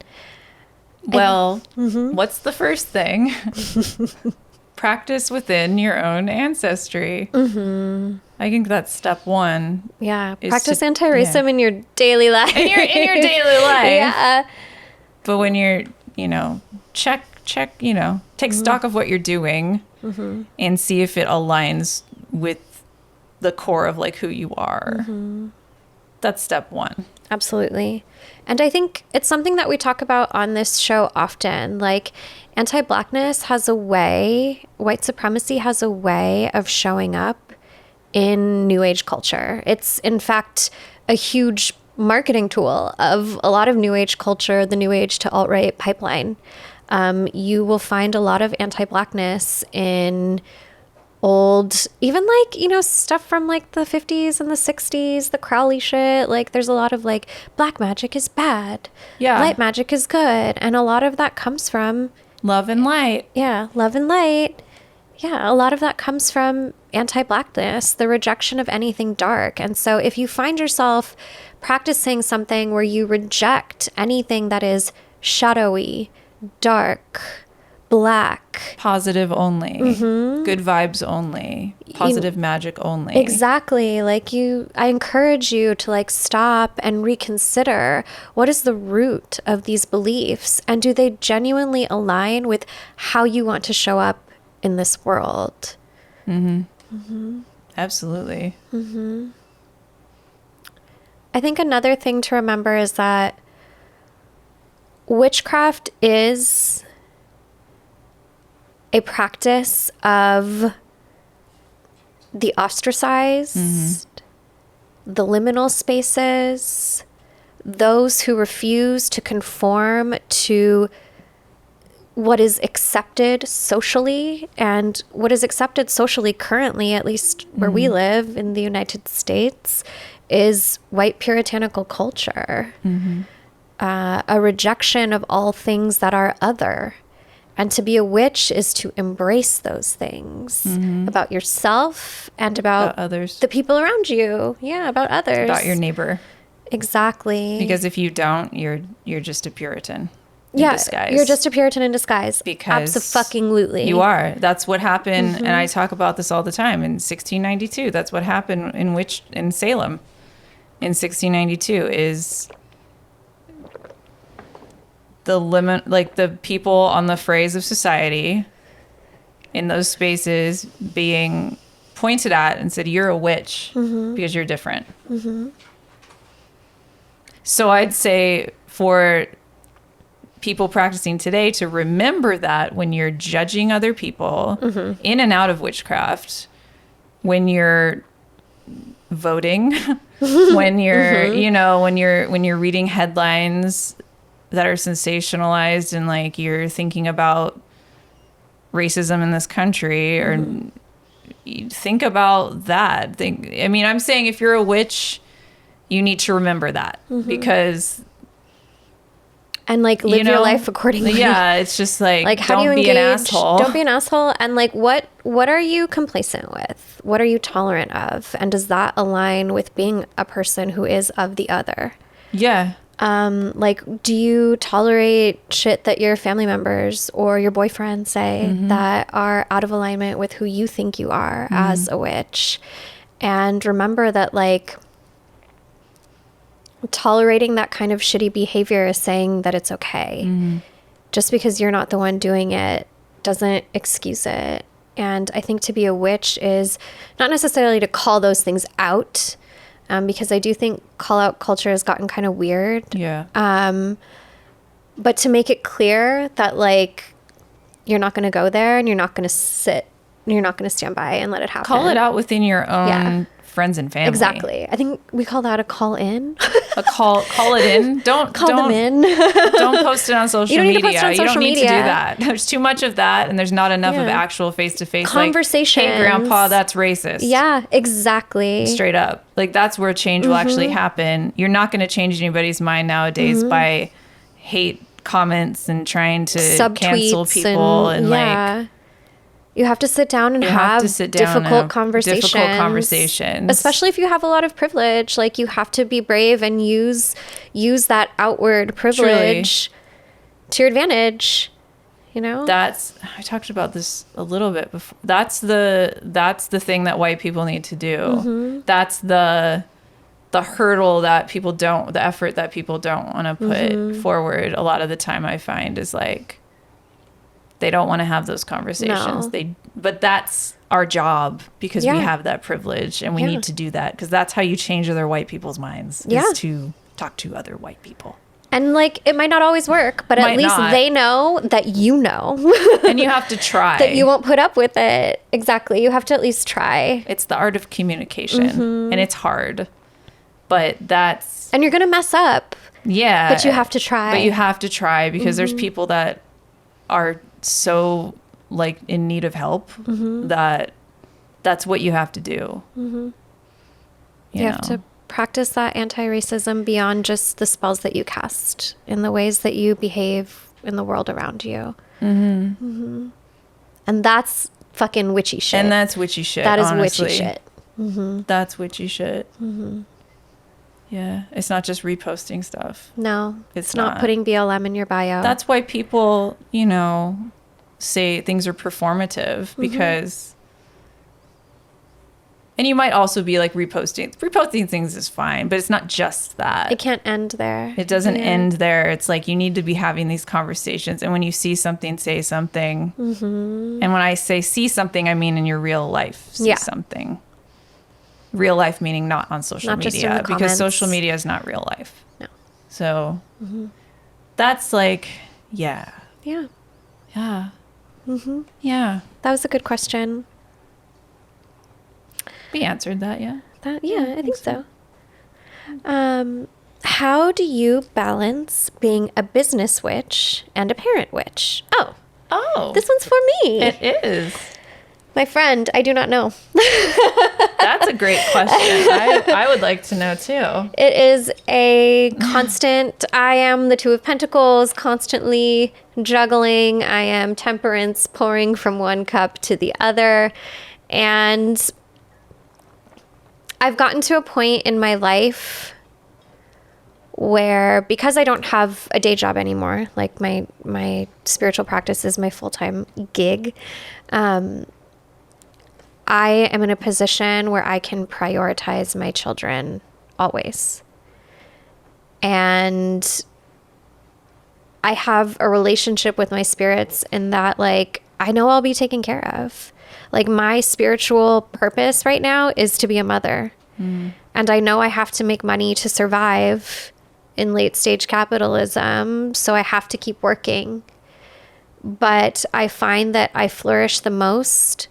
Well, what's the first thing? Practice within your own ancestry. I think that's step one. Yeah, practice anti-racism in your daily life. In your daily life. Yeah. But when you're, check, take stock of what you're doing and see if it aligns with the core of, like, who you are. That's step one. Absolutely. And I think it's something that we talk about on this show often. Like, anti-Blackness has a way, white supremacy has a way of showing up in New Age culture. It's, in fact, a huge marketing tool of a lot of New Age culture, the New Age to alt-right pipeline. You will find a lot of anti-Blackness in old, even like, stuff from like the 50s and the 60s, the Crowley shit. Like, there's a lot of like, black magic is bad. Yeah. Light magic is good. And a lot of that comes from love and light. Yeah. Love and light. Yeah. A lot of that comes from anti-Blackness, the rejection of anything dark. And so if you find yourself practicing something where you reject anything that is shadowy, dark, black, positive only, good vibes only, positive magic only. Exactly. Like, I encourage you to, like, stop and reconsider, what is the root of these beliefs, and do they genuinely align with how you want to show up in this world? Absolutely. I think another thing to remember is that witchcraft is a practice of the ostracized, the liminal spaces, those who refuse to conform to what is accepted socially. And what is accepted socially currently, at least where we live in the United States, is white puritanical culture. A rejection of all things that are other. And to be a witch is to embrace those things about yourself and about others, the people around you. Yeah, about others. about your neighbor. Exactly. Because if you don't, you're just a Puritan in Yeah, disguise. you're just a Puritan in disguise. Because Abso-fucking-lutely. You are. That's what happened, and I talk about this all the time. In 1692, that's what happened in Salem. In 1692 is the limit, like the people on the phrase of society in those spaces being pointed at and said, "You're a witch because you're different." So I'd say for people practicing today to remember that when you're judging other people in and out of witchcraft, when you're voting, when you're, you know, when you're reading headlines that are sensationalized and like you're thinking about racism in this country, or think about that. I mean, I'm saying if you're a witch, you need to remember that because and like live your life accordingly. Yeah, it's just like how don't do you be engage? an asshole. Don't be an asshole. And like what are you complacent with? What are you tolerant of? And does that align with being a person who is of the other? Yeah. Like, do you tolerate shit that your family members or your boyfriend say that are out of alignment with who you think you are as a witch? And remember that, like, tolerating that kind of shitty behavior is saying that it's okay. Just because you're not the one doing it doesn't excuse it. And I think to be a witch is not necessarily to call those things out, because I do think call out culture has gotten kind of weird. Yeah. But to make it clear that, like, you're not going to go there and you're not going to stand by and let it happen. Call it out within your own friends and family. Exactly. I think we call that a call in. Call it in. Don't them in. Don't post it on social media. You don't need to post it on social need media. to do that. There's too much of that, and there's not enough of actual face-to-face conversations. Like, hey, Grandpa, that's racist. Yeah, exactly. Straight up. Like, that's where change will actually happen. You're not going to change anybody's mind nowadays by hate comments and trying to cancel people and like. You have to sit down and have difficult conversations. Especially if you have a lot of privilege. Like, you have to be brave and use that outward privilege to your advantage. You know? I talked about this a little bit before. That's the thing that white people need to do. That's the hurdle that people don't, the effort that people don't want to put forward a lot of the time, I find, is like, they don't want to have those conversations. No. But that's our job because we have that privilege and we need to do that because that's how you change other white people's minds is to talk to other white people. And like, it might not always work, but at least they know that you know. And you have to try. That you won't put up with it. Exactly. You have to at least try. It's the art of communication and it's hard, but that's... And you're going to mess up. Yeah. But you have to try. But you have to try because there's people that are so like in need of help that's what you have to do. You have to practice that anti-racism beyond just the spells that you cast in the ways that you behave in the world around you. And that's fucking witchy shit. And that's witchy shit. That is honestly. witchy shit. That's witchy shit. Yeah, it's not just reposting stuff. No, it's not putting BLM in your bio. That's why people, say things are performative because, and you might also be like reposting things is fine, but it's not just that. It can't end there. It doesn't end there. It's like you need to be having these conversations, and when you see something, say something. And when I say see something, I mean in your real life, see something. Real life meaning not on social media, because social media is not real life. No. So That's like, yeah. Yeah. Yeah. Yeah. That was a good question. We answered that, yeah. I think so. How do you balance being a business witch and a parent witch? Oh. This one's for me. It is. My friend, I do not know. That's a great question. I would like to know too. It is a constant, I am the Two of Pentacles, constantly juggling. I am Temperance, pouring from one cup to the other. And I've gotten to a point in my life where, because I don't have a day job anymore, like my spiritual practice is my full-time gig, I am in a position where I can prioritize my children always. And I have a relationship with my spirits in that, like, I know I'll be taken care of. Like, my spiritual purpose right now is to be a mother. And I know I have to make money to survive in late stage capitalism, so I have to keep working. But I find that I flourish the most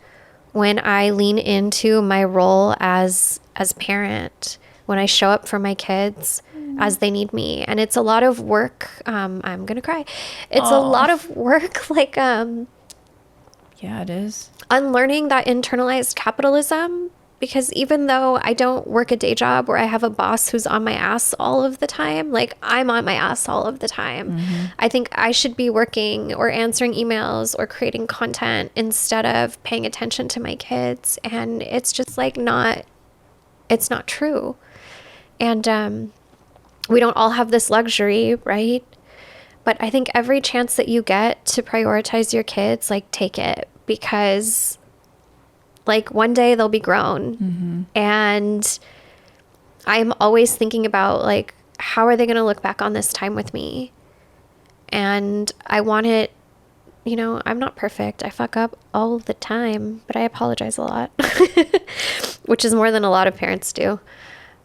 when I lean into my role as parent, when I show up for my kids as they need me. And it's a lot of work. I'm going to cry. It's a lot of work, like, yeah, it is. unlearning that internalized capitalism. Because even though I don't work a day job where I have a boss who's on my ass all of the time, like, I'm on my ass all of the time. I think I should be working or answering emails or creating content instead of paying attention to my kids. And it's just like it's not true. And we don't all have this luxury, right? But I think every chance that you get to prioritize your kids, like, take it, because, like, one day they'll be grown. And I'm always thinking about, like, how are they going to look back on this time with me? And I want it, I'm not perfect. I fuck up all the time, but I apologize a lot, which is more than a lot of parents do.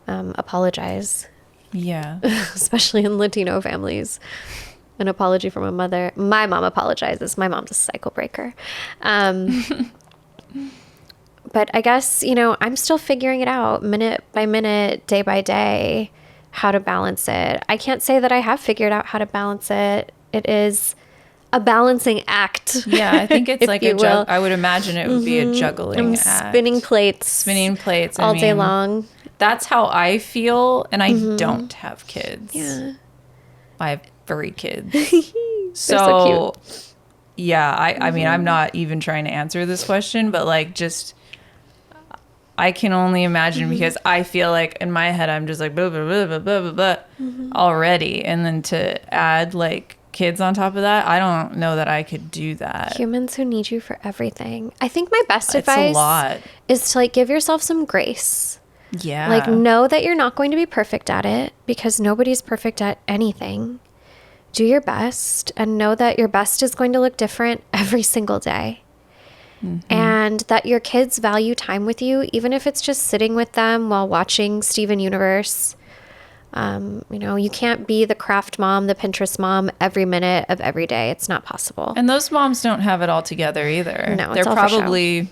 Apologize. Yeah. Especially in Latino families. An apology from a mother. My mom apologizes. My mom's a cycle breaker. But I guess, I'm still figuring it out minute by minute, day by day, how to balance it. I can't say that I have figured out how to balance it. It is a balancing act. Yeah, I think it's like I would imagine it would be a juggling act. Spinning plates. Spinning plates. All day long. That's how I feel, and I don't have kids. Yeah. I have furry kids. So cute. Yeah, I mean, I'm not even trying to answer this question, but, like, just, I can only imagine because I feel like in my head I'm just like blah, blah, blah, blah, blah, blah, already. And then to add, like, kids on top of that, I don't know that I could do that. Humans who need you for everything. I think my best advice is to, like, give yourself some grace. Yeah. Like, know that you're not going to be perfect at it, because nobody's perfect at anything. Do your best and know that your best is going to look different every single day. And that your kids value time with you, even if it's just sitting with them while watching Steven Universe. You can't be the craft mom, the Pinterest mom every minute of every day. It's not possible. And those moms don't have it all together either. No, they're probably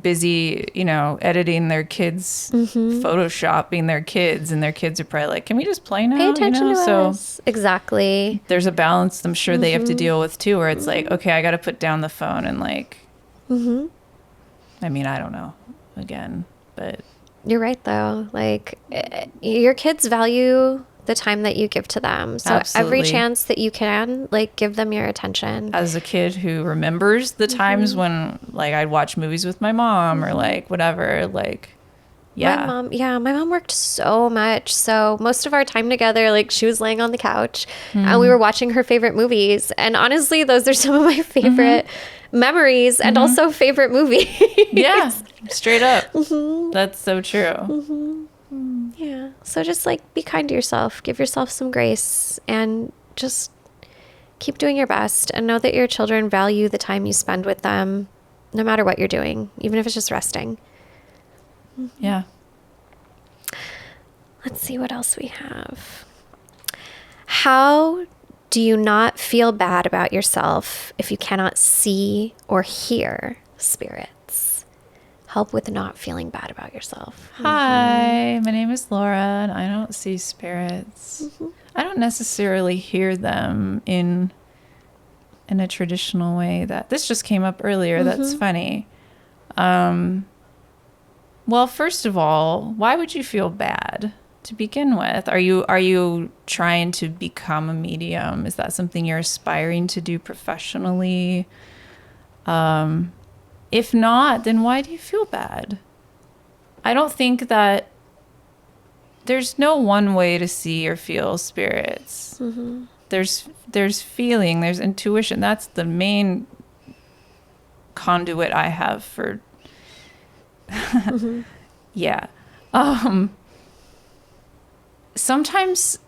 busy, editing their kids, photoshopping their kids, and their kids are probably like, can we just play now? Pay attention to us. Exactly. There's a balance I'm sure they have to deal with too, where it's like, okay, I got to put down the phone and, like, I mean, I don't know, again, but you're right though. Like, your kids value the time that you give to them. So every chance that you can, like, give them your attention. As a kid who remembers the times when, like, I'd watch movies with my mom or, like, whatever, like, yeah. My mom worked so much. So most of our time together, like, she was laying on the couch and we were watching her favorite movies. And honestly, those are some of my favorite memories and also favorite movies. Yeah, straight up. That's so true. Yeah. So just, like, be kind to yourself. Give yourself some grace and just keep doing your best, and know that your children value the time you spend with them, no matter what you're doing, even if it's just resting. Yeah. Let's see what else we have. How Do you not feel bad about yourself if you cannot see or hear spirits? Help with not feeling bad about yourself. Hi, my name is Laura, and I don't see spirits. I don't necessarily hear them in a traditional way. That this just came up earlier. That's funny. Well, first of all, why would you feel bad to begin with? Are you trying to become a medium? Is that something you're aspiring to do professionally? If not, then why do you feel bad? I don't think that there's no one way to see or feel spirits. There's feeling, there's intuition. That's the main conduit I have for yeah. Sometimes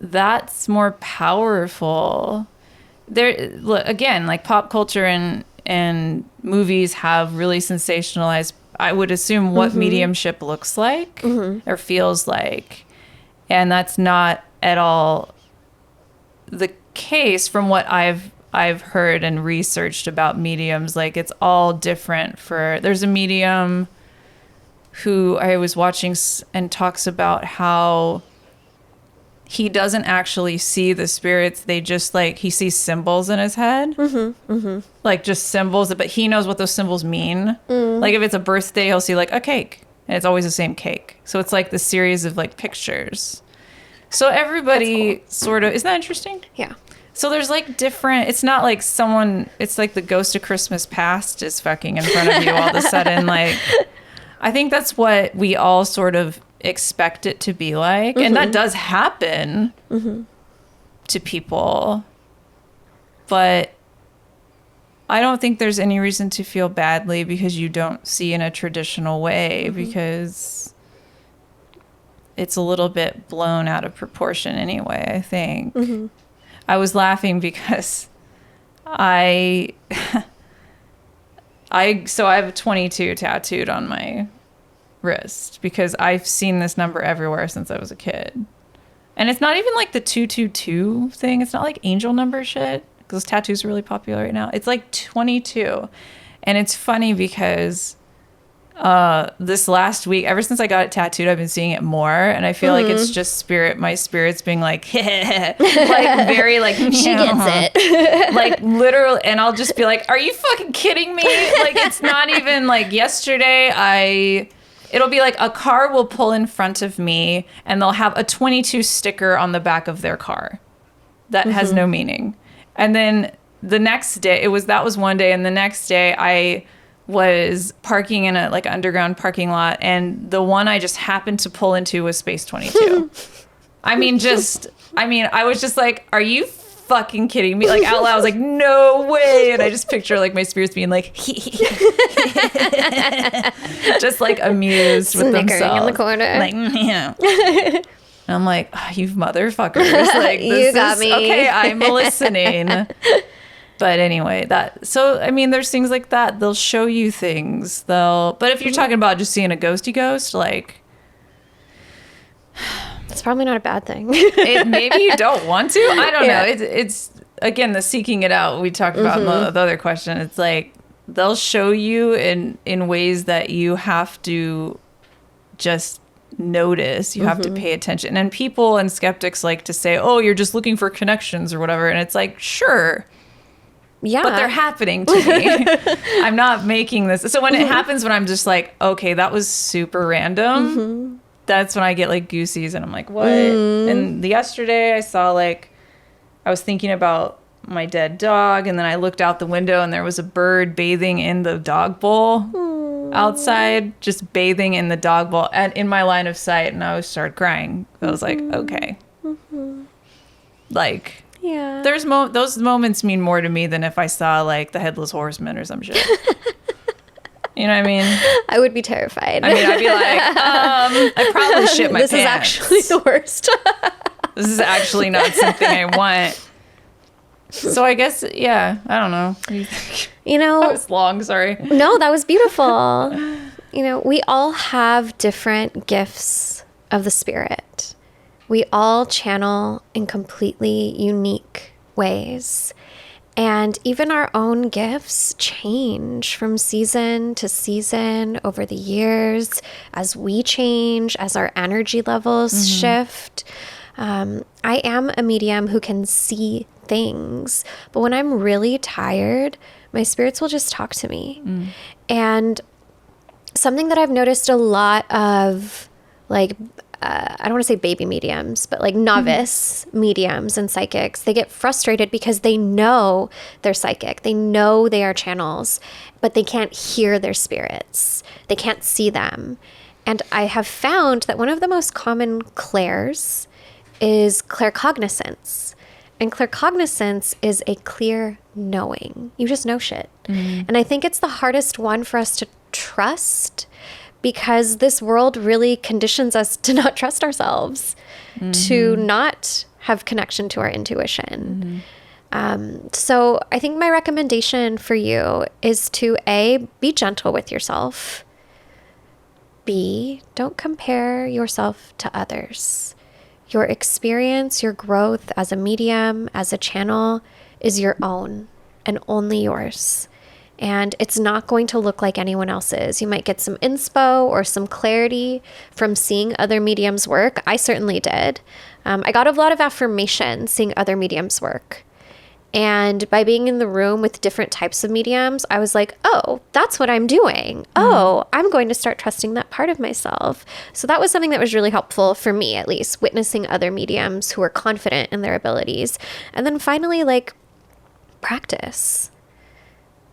that's more powerful. There, look, again, like pop culture and movies have really sensationalized, I would assume, what mediumship looks like or feels like. And that's not at all the case from what I've heard and researched about mediums. Like, it's all different. There's a medium who I was watching and talks about how he doesn't actually see the spirits. They just, like, he sees symbols in his head, like just symbols, but he knows what those symbols mean. Like, if it's a birthday, he'll see like a cake, and it's always the same cake. So it's like the series of like pictures. So everybody cool. Sort of, isn't that interesting? Yeah. So there's like different, it's not like it's like the ghost of Christmas past is fucking in front of you all of a sudden. Like, I think that's what we all sort of expect it to be like. And that does happen to people. But I don't think there's any reason to feel badly because you don't see in a traditional way, because it's a little bit blown out of proportion anyway, I think. I was laughing because I have 22 tattooed on my wrist because I've seen this number everywhere since I was a kid. And it's not even like the 222 thing. It's not like angel number shit, because tattoos are really popular right now. It's like 22. And it's funny because this last week, ever since I got it tattooed, I've been seeing it more, and I feel like it's just my spirits being like, like very like, she gets it. Like literally, and I'll just be like, are you fucking kidding me? Like, it's not even like yesterday it'll be like a car will pull in front of me and they'll have a 22 sticker on the back of their car that has no meaning. And then the next day, that was one day, and the next day I was parking in a like underground parking lot, and the one I just happened to pull into was Space 22. I was just like, are you fucking kidding me? Like, out loud, I was like, no way. And I just picture like my spirits being like just like amused with themselves in the corner, like, yeah. And I'm like, oh, you motherfuckers, like, you got me. Okay, I'm listening. But anyway, there's things like that. They'll show you things. But if you're talking about just seeing a ghosty ghost, like, it's probably not a bad thing. Maybe you don't want to. I don't know. It's again, the seeking it out we talked about in the other question. It's like they'll show you in ways that you have to just notice. You have to pay attention. And people and skeptics like to say, oh, you're just looking for connections or whatever. And it's like, sure. Yeah. But they're happening to me. I'm not making this. So when it happens, when I'm just like, okay, that was super random, that's when I get like goosies and I'm like, what? And yesterday I saw I was thinking about my dead dog, and then I looked out the window and there was a bird bathing in the dog bowl outside, just bathing in the dog bowl and in my line of sight. And I started crying. I was like, okay. Like, yeah, there's those moments mean more to me than if I saw like the Headless Horseman or some shit. You know what I mean? I would be terrified. I mean, I'd be like, I probably shit my pants. This is actually the worst. This is actually not something I want. So I guess, yeah, I don't know. What do you think? That was long, sorry. No, that was beautiful. We all have different gifts of the spirit. We all channel in completely unique ways. And even our own gifts change from season to season over the years as we change, as our energy levels shift. I am a medium who can see things, but when I'm really tired, my spirits will just talk to me. And something that I've noticed a lot of, like, I don't want to say baby mediums, but like novice mediums and psychics, they get frustrated because they know they're psychic. They know they are channels, but they can't hear their spirits. They can't see them. And I have found that one of the most common clairs is claircognizance. And claircognizance is a clear knowing. You just know shit. And I think it's the hardest one for us to trust, because this world really conditions us to not trust ourselves, to not have connection to our intuition. So I think my recommendation for you is to A, be gentle with yourself. B, don't compare yourself to others. Your experience, your growth as a medium, as a channel, is your own and only yours. And it's not going to look like anyone else's. You might get some inspo or some clarity from seeing other mediums work. I certainly did. I got a lot of affirmation seeing other mediums work. And by being in the room with different types of mediums, I was like, oh, that's what I'm doing. Oh, I'm going to start trusting that part of myself. So that was something that was really helpful for me, at least, witnessing other mediums who are confident in their abilities. And then finally, like, practice.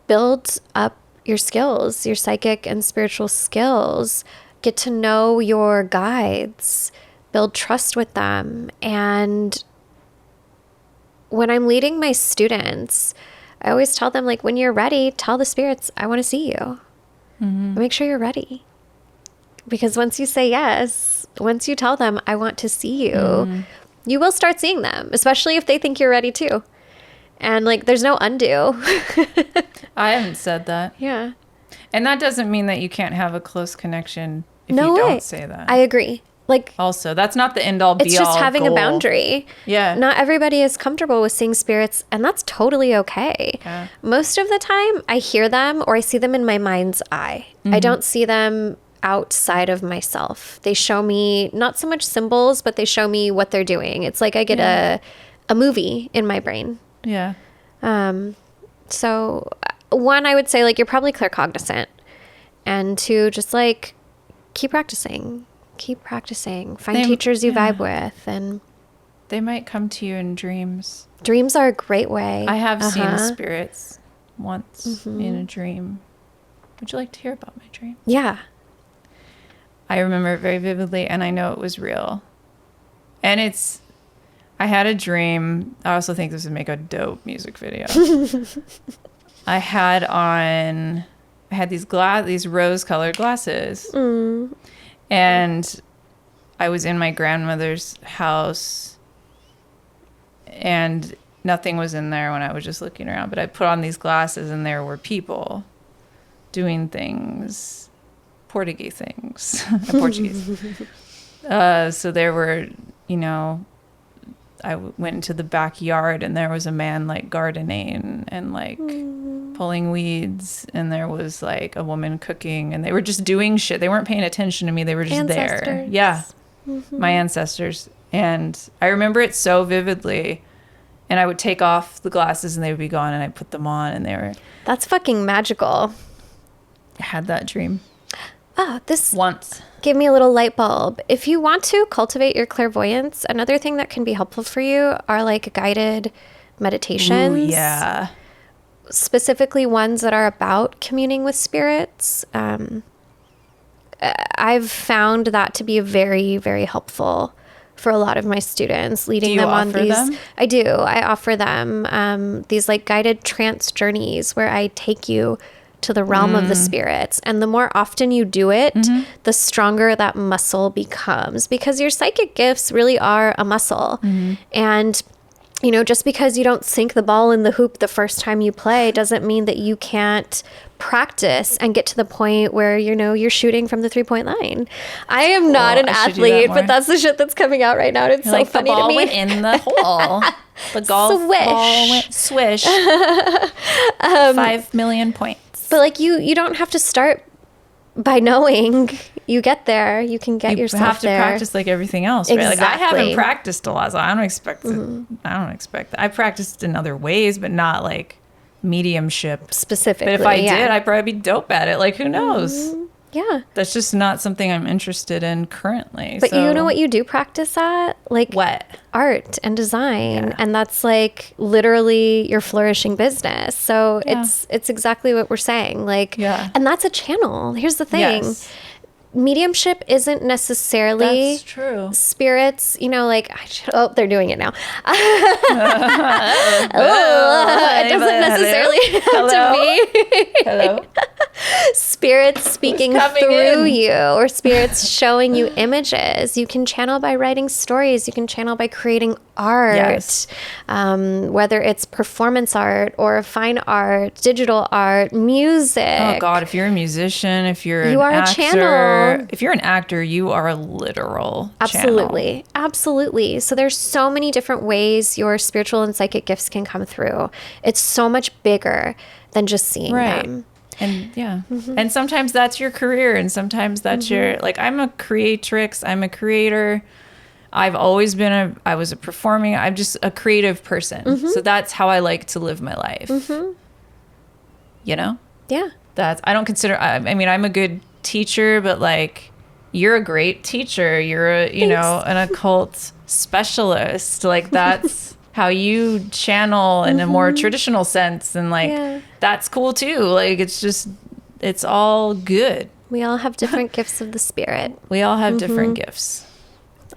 Build up your skills, your psychic and spiritual skills. Get to know your guides. Build trust with them. And when I'm leading my students, I always tell them, like, when you're ready, tell the spirits, I want to see you. Make sure you're ready. Because once you say yes, once you tell them, I want to see you, you will start seeing them, especially if they think you're ready too. And, like, there's no undo. I haven't said that. Yeah. And that doesn't mean that you can't have a close connection if No you way. don't say that. I agree. Like, Also, that's not the end all be all it's just having goal. a boundary. Yeah. Not everybody is comfortable with seeing spirits, and that's totally okay. Yeah. Most of the time, I hear them or I see them in my mind's eye. I don't see them outside of myself. They show me not so much symbols, but they show me what they're doing. It's like I get a movie in my brain. Yeah. So one, I would say, like, you're probably claircognizant. And two, just, like, keep practicing. Find teachers you vibe with. And They might come to you in dreams. dreams are a great way. I have seen spirits once in a dream. Would you like to hear about my dream? Yeah. I remember it very vividly, and I know it was real. And I had a dream. I also think this would make a dope music video. I had these rose-colored glasses. And I was in my grandmother's house, and nothing was in there when I was just looking around. But I put on these glasses, and there were people doing things, Portuguese things, Portuguese. So there were, I went into the backyard, and there was a man, like, gardening and, like, pulling weeds, and there was, like, a woman cooking, and they were just doing shit. They weren't paying attention to me. They were just there. Yeah. My ancestors. And I remember it so vividly. And I would take off the glasses, and they would be gone, and I'd put them on, and they were... That's fucking magical. I had that dream. Oh, this Once. gave me a little light bulb. If you want to cultivate your clairvoyance, another thing that can be helpful for you are, like, guided meditations. Ooh, yeah. Specifically ones that are about communing with spirits. I've found that to be very, very helpful for a lot of my students, leading them on these. Them? I do. I offer them these, like, guided trance journeys where I take you to the realm of the spirits. And the more often you do it, the stronger that muscle becomes, because your psychic gifts really are a muscle. And you know, just because you don't sink the ball in the hoop the first time you play doesn't mean that you can't practice and get to the point where, you know, you're shooting from the 3-point line. I am not an I should do that athlete, more. but that's the shit that's coming out right now. And it's so Like funny the ball to me. went in the hole. The golf Swish. ball went swish. 5 million points. But like you don't have to start by knowing. You get there. You can get yourself You have to there. practice like everything else, right? Like I haven't Exactly. practiced a lot, so I don't expect I practiced in other ways, but not like mediumship. Specifically. But if I yeah. did, I'd probably be dope at it. Like who knows? Yeah. That's just not something I'm interested in currently. But so. you know what you do practice at? Like What? art and design. Yeah. And that's like literally your flourishing business. So Yeah. it's exactly what we're saying. Like, Yeah. and that's a channel. Here's the thing. Yes. Mediumship isn't necessarily That's true. spirits, you know, like, they're doing it now. It doesn't necessarily have to be Hello. spirits speaking coming through in? you or spirits showing you images. You can channel by writing stories. You can channel by creating art, Yes. Whether it's performance art or fine art, digital art, music. Oh God! If you're a musician, if you're You an are a actor, channel. if you're an actor, you are a literal Absolutely. Absolutely. So there's so many different ways your spiritual and psychic gifts can come through. It's so much bigger than just seeing Right. them. And yeah. And sometimes that's your career, and sometimes that's your like. I'm a creatrix. I'm a creator. I've always been I was a performing. I'm just a creative person. So that's how I like to live my life. You know. Yeah. I don't consider, I mean, I'm a good teacher, but like, you're a great teacher. You're a, you know, an occult specialist. Like that's how you channel in a more traditional sense. And like, Yeah. that's cool too. Like, it's all good. We all have different gifts of the spirit. We all have different gifts.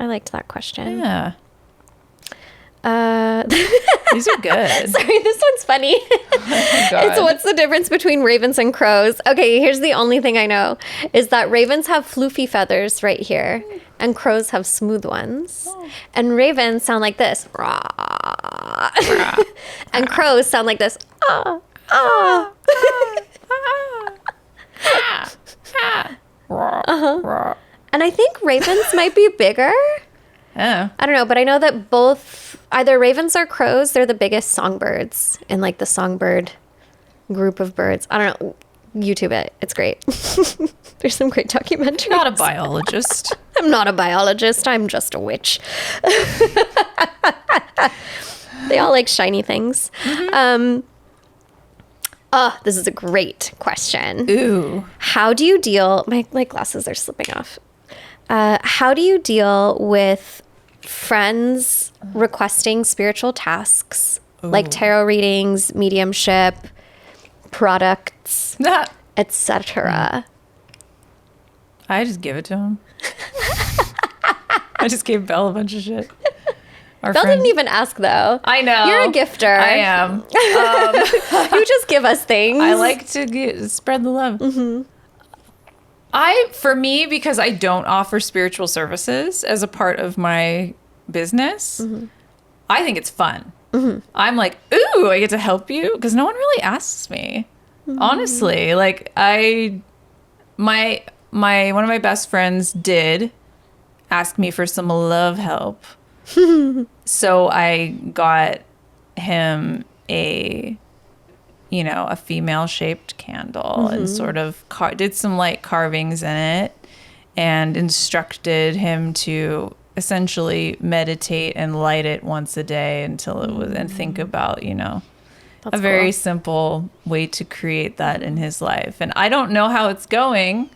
I liked that question. Yeah. Uh, These are good. sorry, this one's funny. It's what's the difference between ravens and crows? Okay, here's the only thing I know is that ravens have floofy feathers right here and crows have smooth ones. And ravens sound like this. Rah. And crows sound like this. Ah, ah. And I think ravens might be bigger. Yeah. I don't know, but I know that both either ravens or crows, they're the biggest songbirds in like the songbird group of birds. I don't know. YouTube it. It's great. There's some great documentaries. Not a biologist. I'm not a biologist. I'm just a witch. They all like shiny things. This is a great question. Ooh. How do you deal? My glasses are slipping off. How do you deal with friends requesting spiritual tasks like tarot readings, mediumship, products, etc.? I just give it to him. I just gave Belle a bunch of shit. Our Belle friend- didn't even ask though. I know. You're a gifter. I am. You just give us things. I like to spread the love. For me, because I don't offer spiritual services as a part of my business, I think it's fun. I'm like, ooh, I get to help you because no one really asks me. Honestly, like one of my best friends did ask me for some love help. So I got him a female shaped candle and sort of did some light carvings in it and instructed him to essentially meditate and light it once a day until it was, and think about, That's a very cool. simple way to create that in his life. And I don't know how it's going,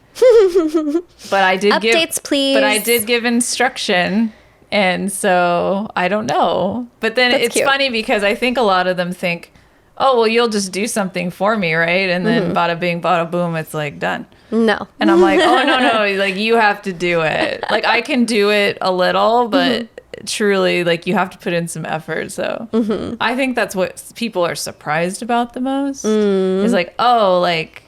but I did Updates, please. But I did give instruction. And so I don't know. But then That's it's cute. funny because I think a lot of them think, oh, well, you'll just do something for me, right? And then bada bing, bada boom, it's like done. No. And I'm like, oh, no, like you have to do it. Like I can do it a little, but truly, like you have to put in some effort. So I think that's what people are surprised about the most is like, oh, like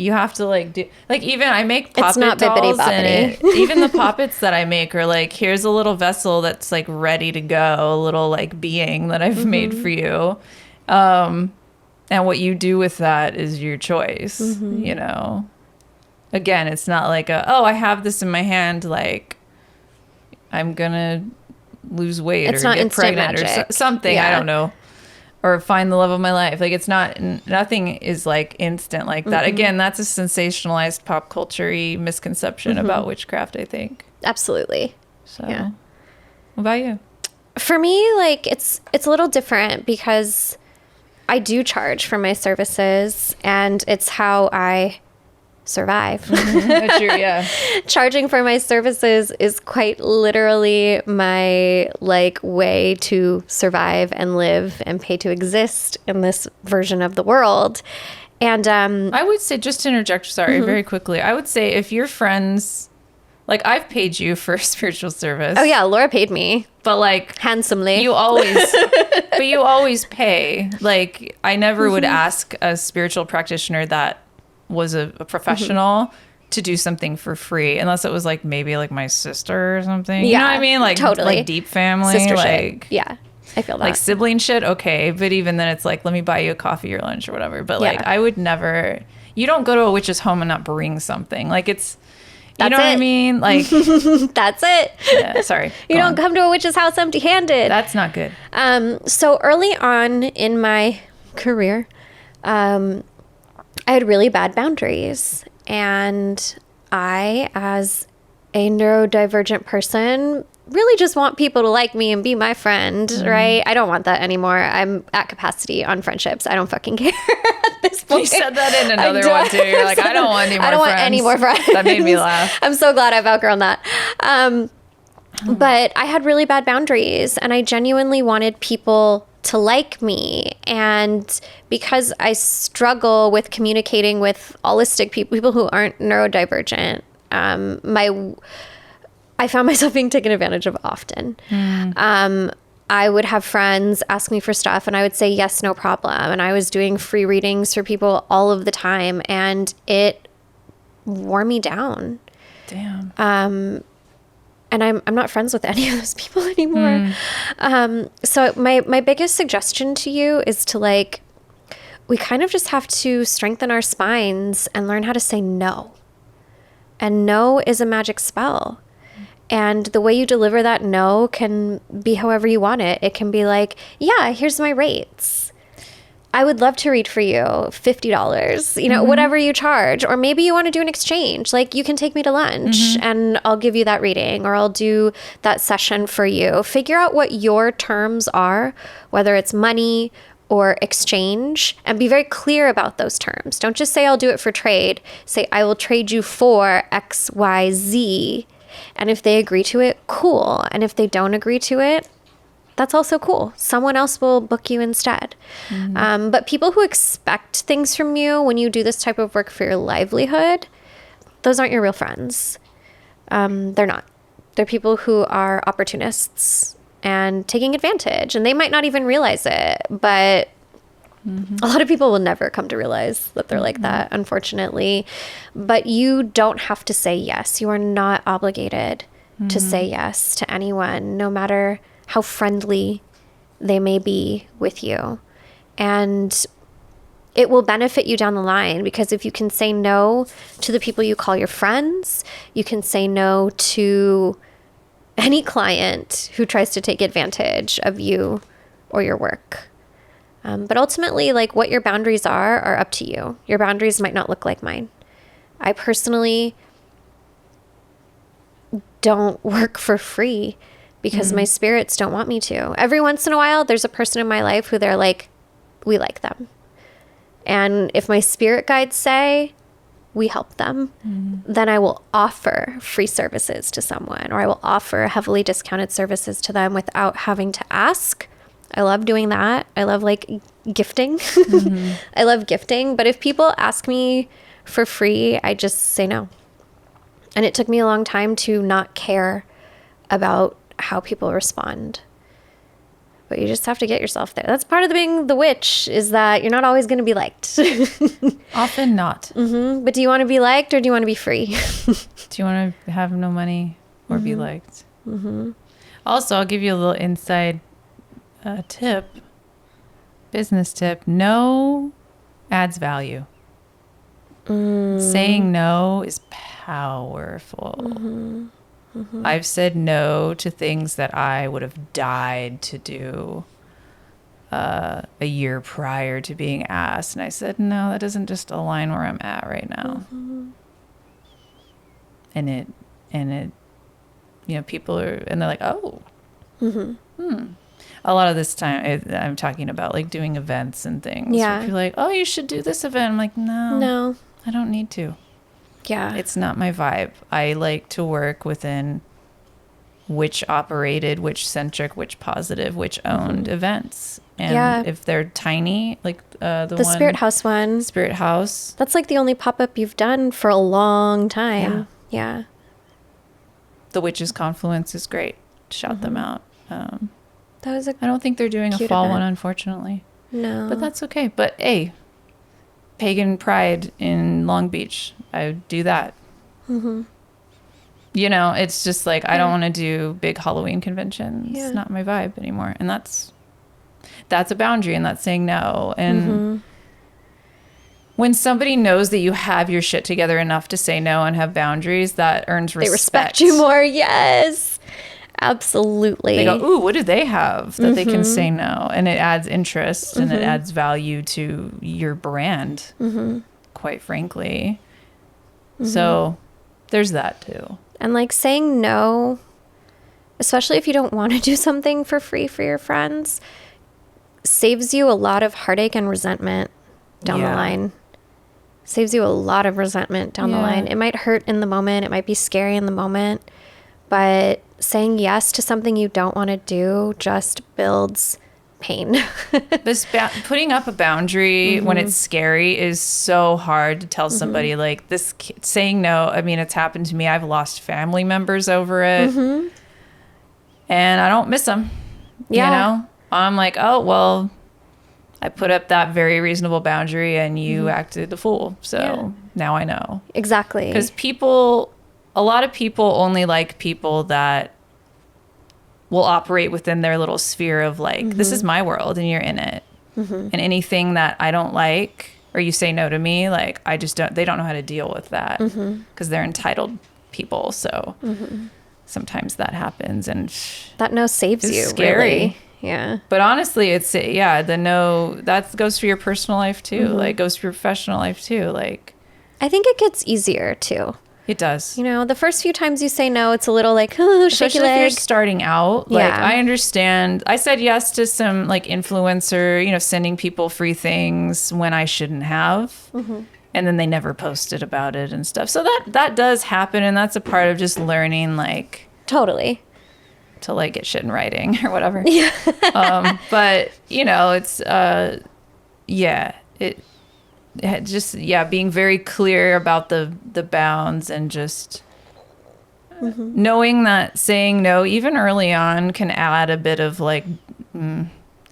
you have to like do like, even I make It's not poppet dolls bippity-boppity. and even the poppets that I make are like, here's a little vessel that's like ready to go, a little like being that I've made for you. And what you do with that is your choice, you know? Again, it's not like I have this in my hand, like I'm gonna lose weight It's or not get instant pregnant magic. or something. I Yeah. don't know. Or find the love of my life. Like, it's not, nothing is like instant like that. Again, that's a sensationalized pop culture-y misconception about witchcraft, I think. Absolutely. So, Yeah. what about you? For me, like it's a little different because I do charge for my services, and it's how I survive. That's your, yeah. Charging for my services is quite literally my like way to survive and live and pay to exist in this version of the world. And I would say, just to interject, sorry, very quickly, I would say if your friends, like I've paid you for spiritual service. oh yeah, Laura paid me But like, handsomely. you always pay. Like, I never would ask a spiritual practitioner that was a professional to do something for free, unless it was like maybe like my sister or something. You know what I mean? Like, totally. like deep family, Sister like shit. Yeah, I feel that. like sibling shit. Okay, but even then, it's like, let me buy you a coffee or lunch or whatever. But like, Yeah. I would never. You don't go to a witch's home and not bring something. Like, it's. You That's know what I it. mean? Like, That's it. yeah, sorry. You Go don't on. come to a witch's house empty-handed. That's not good. So early on in my career, I had really bad boundaries. And I, as a neurodivergent person, really just want people to like me and be my friend, right? I don't want that anymore. I'm at capacity on friendships. I don't fucking care at this point. You said that in I another do. one too. You're like, I don't want any more friends. I don't want any more friends. That made me laugh. I'm so glad I've outgrown that. But I had really bad boundaries, and I genuinely wanted people to like me. And because I struggle with communicating with allistic people who aren't neurodivergent, I found myself being taken advantage of often. I would have friends ask me for stuff, and I would say yes, no problem. And I was doing free readings for people all of the time, and it wore me down. Damn. And I'm not friends with any of those people anymore. So my biggest suggestion to you is to like, we kind of just have to strengthen our spines and learn how to say no. And no is a magic spell. And the way you deliver that no can be however you want it. It can be like, yeah, here's my rates. I would love to read for you $50, you know, whatever you charge. Or maybe you want to do an exchange. Like, you can take me to lunch and I'll give you that reading, or I'll do that session for you. Figure out what your terms are, whether it's money or exchange, and be very clear about those terms. Don't just say, I'll do it for trade. Say, I will trade you for X, Y, Z. And if they agree to it, cool. And if they don't agree to it, that's also cool. Someone else will book you instead. But people who expect things from you when you do this type of work for your livelihood, those aren't your real friends. They're not. They're people who are opportunists and taking advantage. And they might not even realize it. But a lot of people will never come to realize that they're like that, unfortunately. But you don't have to say yes. You are not obligated to say yes to anyone, no matter how friendly they may be with you. And it will benefit you down the line, because if you can say no to the people you call your friends, you can say no to any client who tries to take advantage of you or your work. But ultimately, like, what your boundaries are up to you. Your boundaries might not look like mine. I personally don't work for free because my spirits don't want me to. Every once in a while, there's a person in my life who they're like, we like them. And if my spirit guides say we help them, then I will offer free services to someone, or I will offer heavily discounted services to them without having to ask. I love doing that. I love like gifting. I love gifting. But if people ask me for free, I just say no. And it took me a long time to not care about how people respond. but you just have to get yourself there. That's part of being the witch, is that you're not always going to be liked. Often not. But do you want to be liked or do you want to be free? Do you want to have no money or be liked? Also, I'll give you a little inside business tip. No adds value. Saying no is powerful. I've said no to things that I would have died to do a year prior to being asked. And I said, no, that doesn't just align where I'm at right now. And it, you know, people are, and they're like, oh, a lot of this time I'm talking about like doing events and things. Yeah. People are like, oh, you should do this event. I'm like, no, I don't need to. Yeah. It's not my vibe. I like to work within witch operated, witch centric, witch positive, witch owned events. And if they're tiny, like the Spirit House one. Spirit House. That's like the only pop-up you've done for a long time. Yeah. The Witches Confluence is great. Shout them out. That was I don't think they're doing a fall one, unfortunately. No. But that's okay. But hey, Pagan Pride in Long Beach, I do that. You know, it's just like, I don't want to do big Halloween conventions. It's not my vibe anymore. And that's a boundary, and that's saying no. And when somebody knows that you have your shit together enough to say no and have boundaries, that earns respect. They respect you more. Yes. Absolutely. They go, ooh, what do they have that they can say no? And it adds interest and it adds value to your brand, quite frankly. So there's that too. And like saying no, especially if you don't want to do something for free for your friends, saves you a lot of heartache and resentment down the line. Saves you a lot of resentment down the line. It might hurt in the moment. It might be scary in the moment. But saying yes to something you don't want to do just builds pain. Putting up a boundary when it's scary is so hard to tell somebody. Like this, saying no. I mean, it's happened to me. I've lost family members over it, and I don't miss them. You know, I'm like, oh well, I put up that very reasonable boundary, and you acted a fool. So now I know Exactly. because a lot of people only like people that will operate within their little sphere of like, this is my world and you're in it. And anything that I don't like, or you say no to me, like they don't know how to deal with that because they're entitled people. So sometimes that happens, and that no saves you. Scary. Really. Yeah. But honestly, the no, that goes for your personal life too. Like goes for your professional life too. Like, I think it gets easier too. It does. You know, the first few times you say no, it's a little like, oh, shaky especially leg. if you're starting out. Like, I understand. I said yes to some like influencer, you know, sending people free things when I shouldn't have. And then they never posted about it and stuff. So that does happen. And that's a part of just learning, like, totally, to like get shit in writing or whatever. But you know, it's, being very clear about the bounds, and just knowing that saying no, even early on, can add a bit of like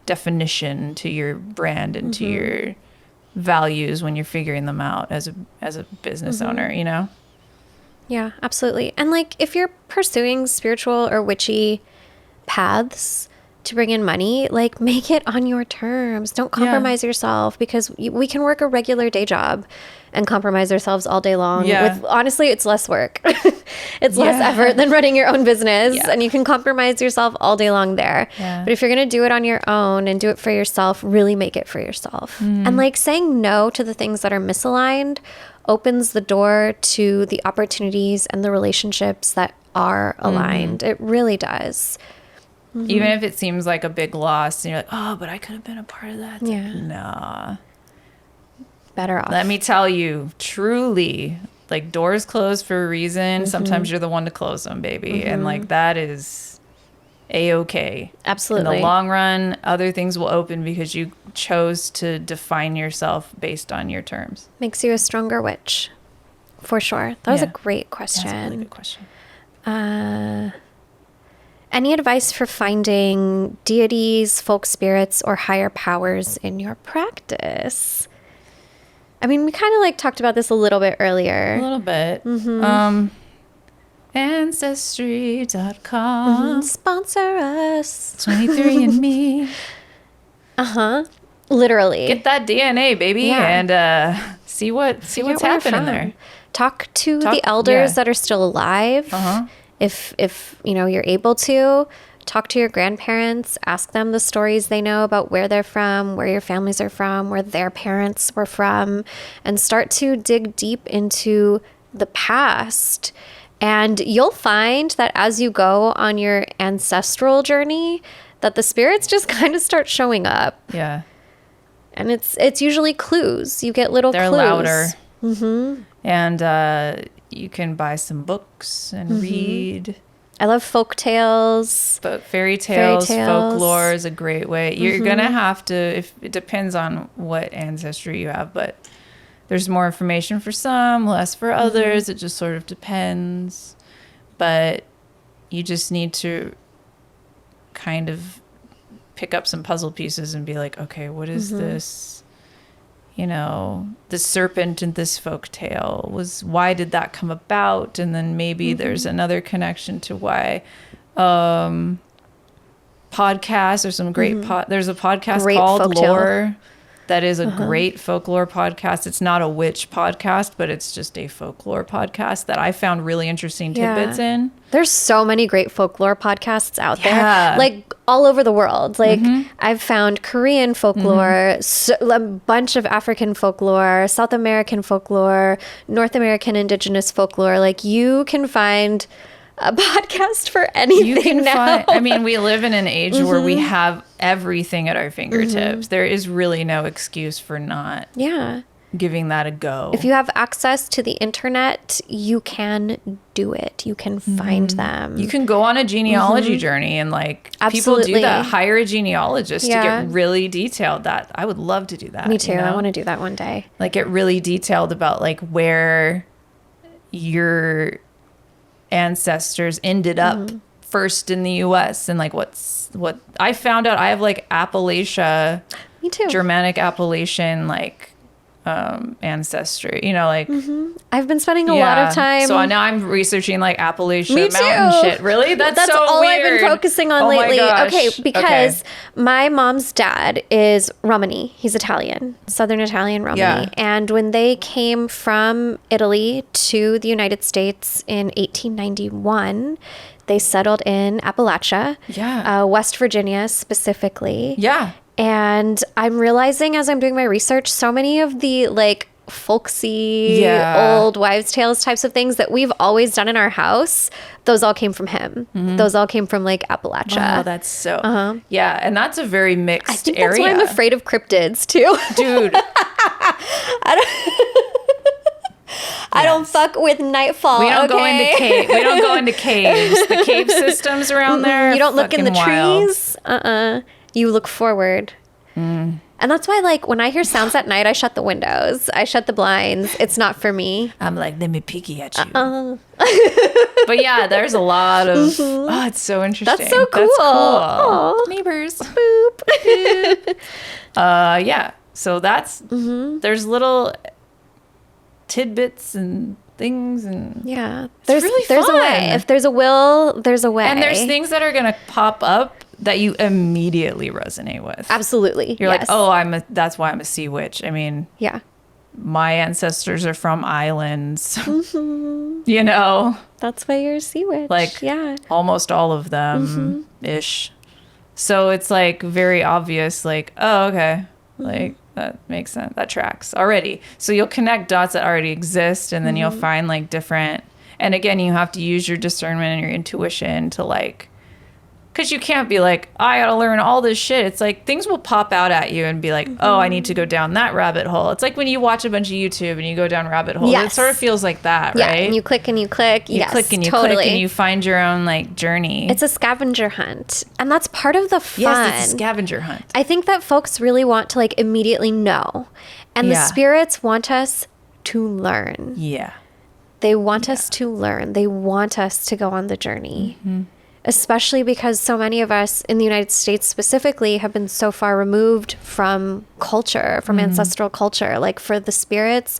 definition to your brand and to your values when you're figuring them out as a business owner, you know? Yeah, absolutely. And like, if you're pursuing spiritual or witchy paths to bring in money, like, make it on your terms. Don't compromise yourself, because we can work a regular day job and compromise ourselves all day long. Honestly, it's less work. It's less effort than running your own business, and you can compromise yourself all day long there. But if you're going to do it on your own and do it for yourself, really make it for yourself. And like, saying no to the things that are misaligned opens the door to the opportunities and the relationships that are aligned. It really does. Even if it seems like a big loss, and you're like, oh, but I could have been a part of that. It's like, nah. Better off. Let me tell you, truly, like, doors close for a reason. Sometimes you're the one to close them, baby. And like, that is A-okay. Absolutely. In the long run, other things will open because you chose to define yourself based on your terms. Makes you a stronger witch, for sure. That was a great question. That's a really good question. Any advice for finding deities, folk spirits, or higher powers in your practice? I mean, we kind of like talked about this a little bit earlier. A little bit. Ancestry.com. Sponsor us. 23andMe. Literally. Get that DNA, baby, Yeah. and see what's Figure out where you're happening from. there. Talk to the elders that are still alive. If you're able to. Talk to your grandparents, ask them the stories they know about where they're from, where your families are from, where their parents were from, and start to dig deep into the past. And you'll find that as you go on your ancestral journey, that the spirits just kind of start showing up. Yeah. And it's usually clues. You get little They're clues. louder. And you can buy some books and read. I love folk tales. But fairy tales, folklore is a great way. You're going to have to, if it depends on what ancestry you have, but there's more information for some, less for others. It just sort of depends. But you just need to kind of pick up some puzzle pieces and be like, okay, what is this? The serpent in this folk tale why did that come about? And then maybe there's another connection to why podcasts or some great there's a podcast called Lore that is a great folklore podcast. It's not a witch podcast, but it's just a folklore podcast that I found really interesting tidbits in. There's so many great folklore podcasts out Yeah. there, like all over the world. Like I've found Korean folklore, a bunch of African folklore, South American folklore, North American indigenous folklore. Like you can find a podcast for anything You can now. find, we live in an age where we have everything at our fingertips. There is really no excuse for not giving that a go. If you have access to the internet, you can do it. You can find them. You can go on a genealogy journey and people do that. Hire a genealogist to get really detailed. That I would love to do that. Me too. I want to do that one day. Get really detailed about where your ancestors ended up first in the US and what I found out. I have Appalachia, me too, Germanic Appalachian ancestry, I've been spending a lot of time. So now I'm researching Appalachia Me mountain too. shit. Really? That's so all weird. I've been focusing on Oh my lately. gosh. Okay, because my mom's dad is Romani. He's Italian, Southern Italian Romani. Yeah. And when they came from Italy to the United States in 1891, they settled in Appalachia, West Virginia specifically. Yeah. And I'm realizing as I'm doing my research, so many of the folksy old wives' tales types of things that we've always done in our house, those all came from him. Those all came from Appalachia. Wow, that's so yeah, and that's a very mixed I think area. that's why I'm afraid of cryptids too. Dude. I don't fuck with nightfall. We don't go into caves. We don't go into caves. The cave systems around there. You don't look in the wild. trees. You look forward. And that's why, when I hear sounds at night, I shut the windows. I shut the blinds. It's not for me. I'm let me peeky at you. But yeah, there's a lot of. Oh, it's so interesting. That's so cool. Aw. Neighbors. Boop. Yeah. So that's there's little tidbits and things and there's really there's a fun. way. If there's a will, there's a way. And there's things that are gonna pop up that you immediately resonate with. Absolutely. You're that's why I'm a sea witch. My ancestors are from islands. That's why you're a sea witch. Almost all of them ish. So it's very obvious, oh, okay. That makes sense. That tracks already. So you'll connect dots that already exist, and then you'll find different. And again, you have to use your discernment and your intuition to because you can't be I gotta learn all this shit. It's things will pop out at you and be oh, I need to go down that rabbit hole. It's when you watch a bunch of YouTube and you go down rabbit holes. Yes. It sort of feels like that, yeah, right? and you click and you click. You click and you click and you find your own journey. It's a scavenger hunt, and that's part of the fun. Yes, it's a scavenger hunt. I think that folks really want to immediately know, and the spirits want us to learn. Yeah. They want us to learn. They want us to go on the journey. especially because so many of us in the United States specifically have been so far removed from culture, from ancestral culture. Like for the spirits,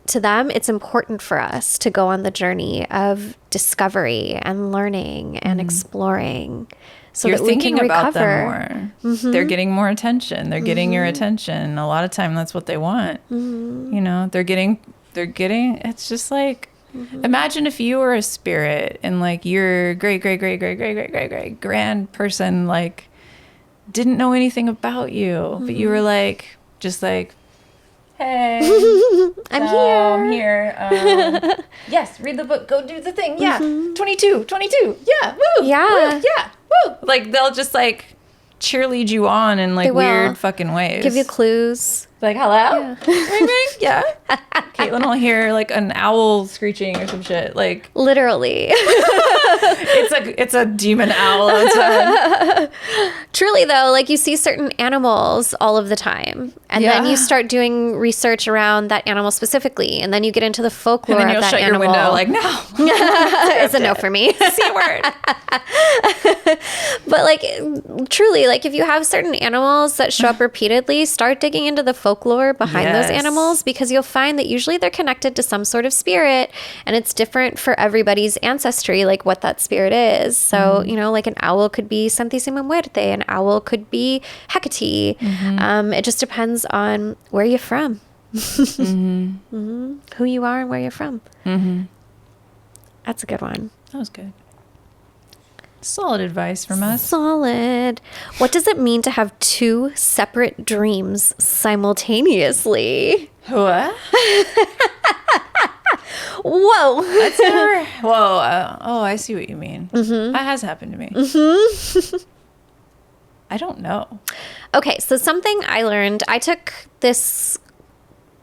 to them, it's important for us to go on the journey of discovery and learning and exploring so You're that we can thinking about recover. them more. They're getting more attention. They're getting your attention. A lot of time that's what they want. You know, they're getting, it's just like, imagine if you were a spirit and like your great grand person like didn't know anything about you, but you were like, just like, hey, I'm here. Yes, read the book. Go do the thing. Yeah, 22. Yeah, woo. Yeah. woo, yeah, woo. Like they'll just like cheerlead you on in like They will. weird fucking ways. Give you clues. Like, hello? Ring, ring? Yeah. Caitlin will hear like an owl screeching or some shit. Like Literally. it's a demon owl outside. Truly, though, like you see certain animals all of the time. And then Yeah. you start doing research around that animal specifically. And then you get into the folklore And then of you'll that shut animal. your window like, no. It's a no for me. C word. But like truly, like if you have certain animals that show up repeatedly, start digging into the folklore behind those Yes. animals, because you'll find that usually they're connected to some sort of spirit, and it's different for everybody's ancestry, like what that spirit is. So, you know, like an owl could be Santísima Muerte, an owl could be Hecate. It just depends on where you're from, who you are and where you're from. That's a good one. That was good. Solid advice from us. Solid. What does it mean to have two separate dreams simultaneously? What? Whoa. That's never. Whoa. Oh, I see what you mean. That has happened to me. I don't know. Okay, so something I learned, I took this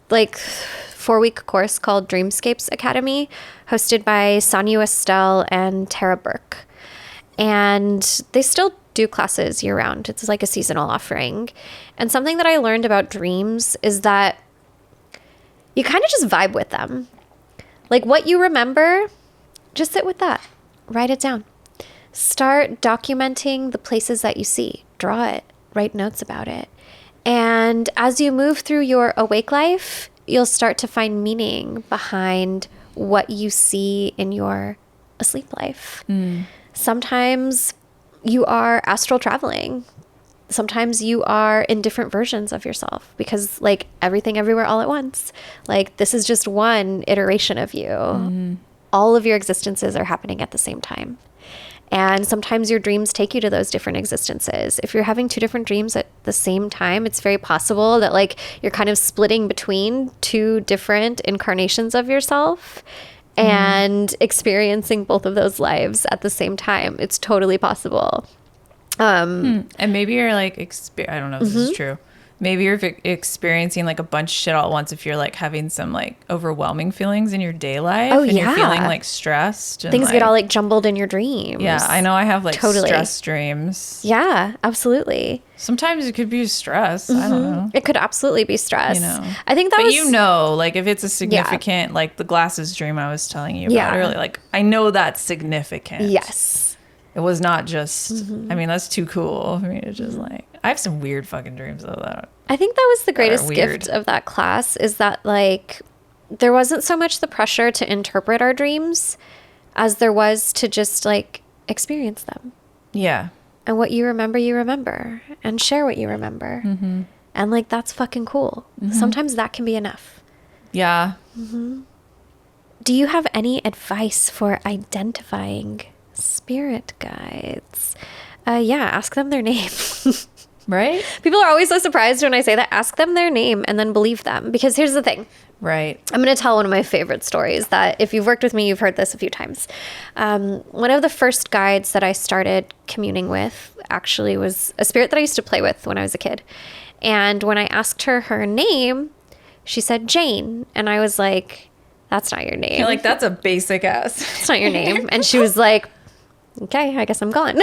like 4-week course called Dreamscapes Academy, hosted by Sonia Estelle and Tara Burke. And they still do classes year round. It's like a seasonal offering. And something that I learned about dreams is that you kind of just vibe with them. Like what you remember, just sit with that. Write it down. Start documenting the places that you see. Draw it. Write notes about it. And as you move through your awake life, you'll start to find meaning behind what you see in your asleep life. Sometimes you are astral traveling. Sometimes you are in different versions of yourself, because like everything everywhere all at once. Like this is just one iteration of you. All of your existences are happening at the same time. And sometimes your dreams take you to those different existences. If you're having two different dreams at the same time, it's very possible that like you're kind of splitting between two different incarnations of yourself and experiencing both of those lives at the same time. It's totally possible. And maybe you're like, I don't know if this is true. Maybe you're experiencing like a bunch of shit all at once if you're like having some like overwhelming feelings in your day life. Oh, and yeah. You're feeling like stressed. And, Things like, get all like jumbled in your dreams. Yeah, I know I have like Totally. stress dreams. Yeah, absolutely. Sometimes it could be stress. I don't know. It could absolutely be stress. You know. I think that But was... you know, like if it's a significant, like the glasses dream I was telling you about earlier, like I know that's significant. Yes. It was not just, I mean, that's too cool for me to just like, I have some weird fucking dreams though that I think that was the greatest weird. gift of that class, is that like there wasn't so much the pressure to interpret our dreams as there was to just like experience them. Yeah. And what you remember, and share what you remember. And like that's fucking cool. Sometimes that can be enough. Yeah. Do you have any advice for identifying spirit guides? Yeah, ask them their name. Right? People are always so surprised when I say that. Ask them their name and then believe them. Because here's the thing. Right. I'm going to tell one of my favorite stories that if you've worked with me, you've heard this a few times. One of the first guides that I started communing with actually was a spirit that I used to play with when I was a kid. And when I asked her her name, she said Jane. And I was like, that's not your name. You're like, that's a basic ass. That's not your name. And she was like, okay, I guess I'm gone.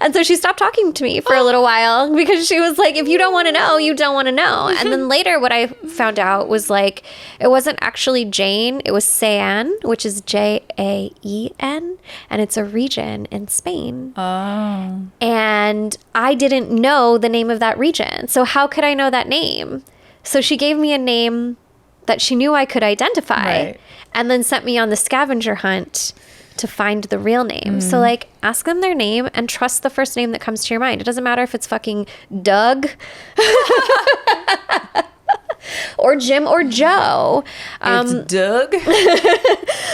And so she stopped talking to me for a little while because she was like, if you don't want to know, you don't want to know. And then later what I found out was like, it wasn't actually Jane. It was Jaén, which is Jaen. And it's a region in Spain. Oh. And I didn't know the name of that region. So how could I know that name? So she gave me a name that she knew I could identify, Right. and then sent me on the scavenger hunt to find the real name. So like, ask them their name and trust the first name that comes to your mind. It doesn't matter if it's fucking Doug or Jim or Joe. It's Doug.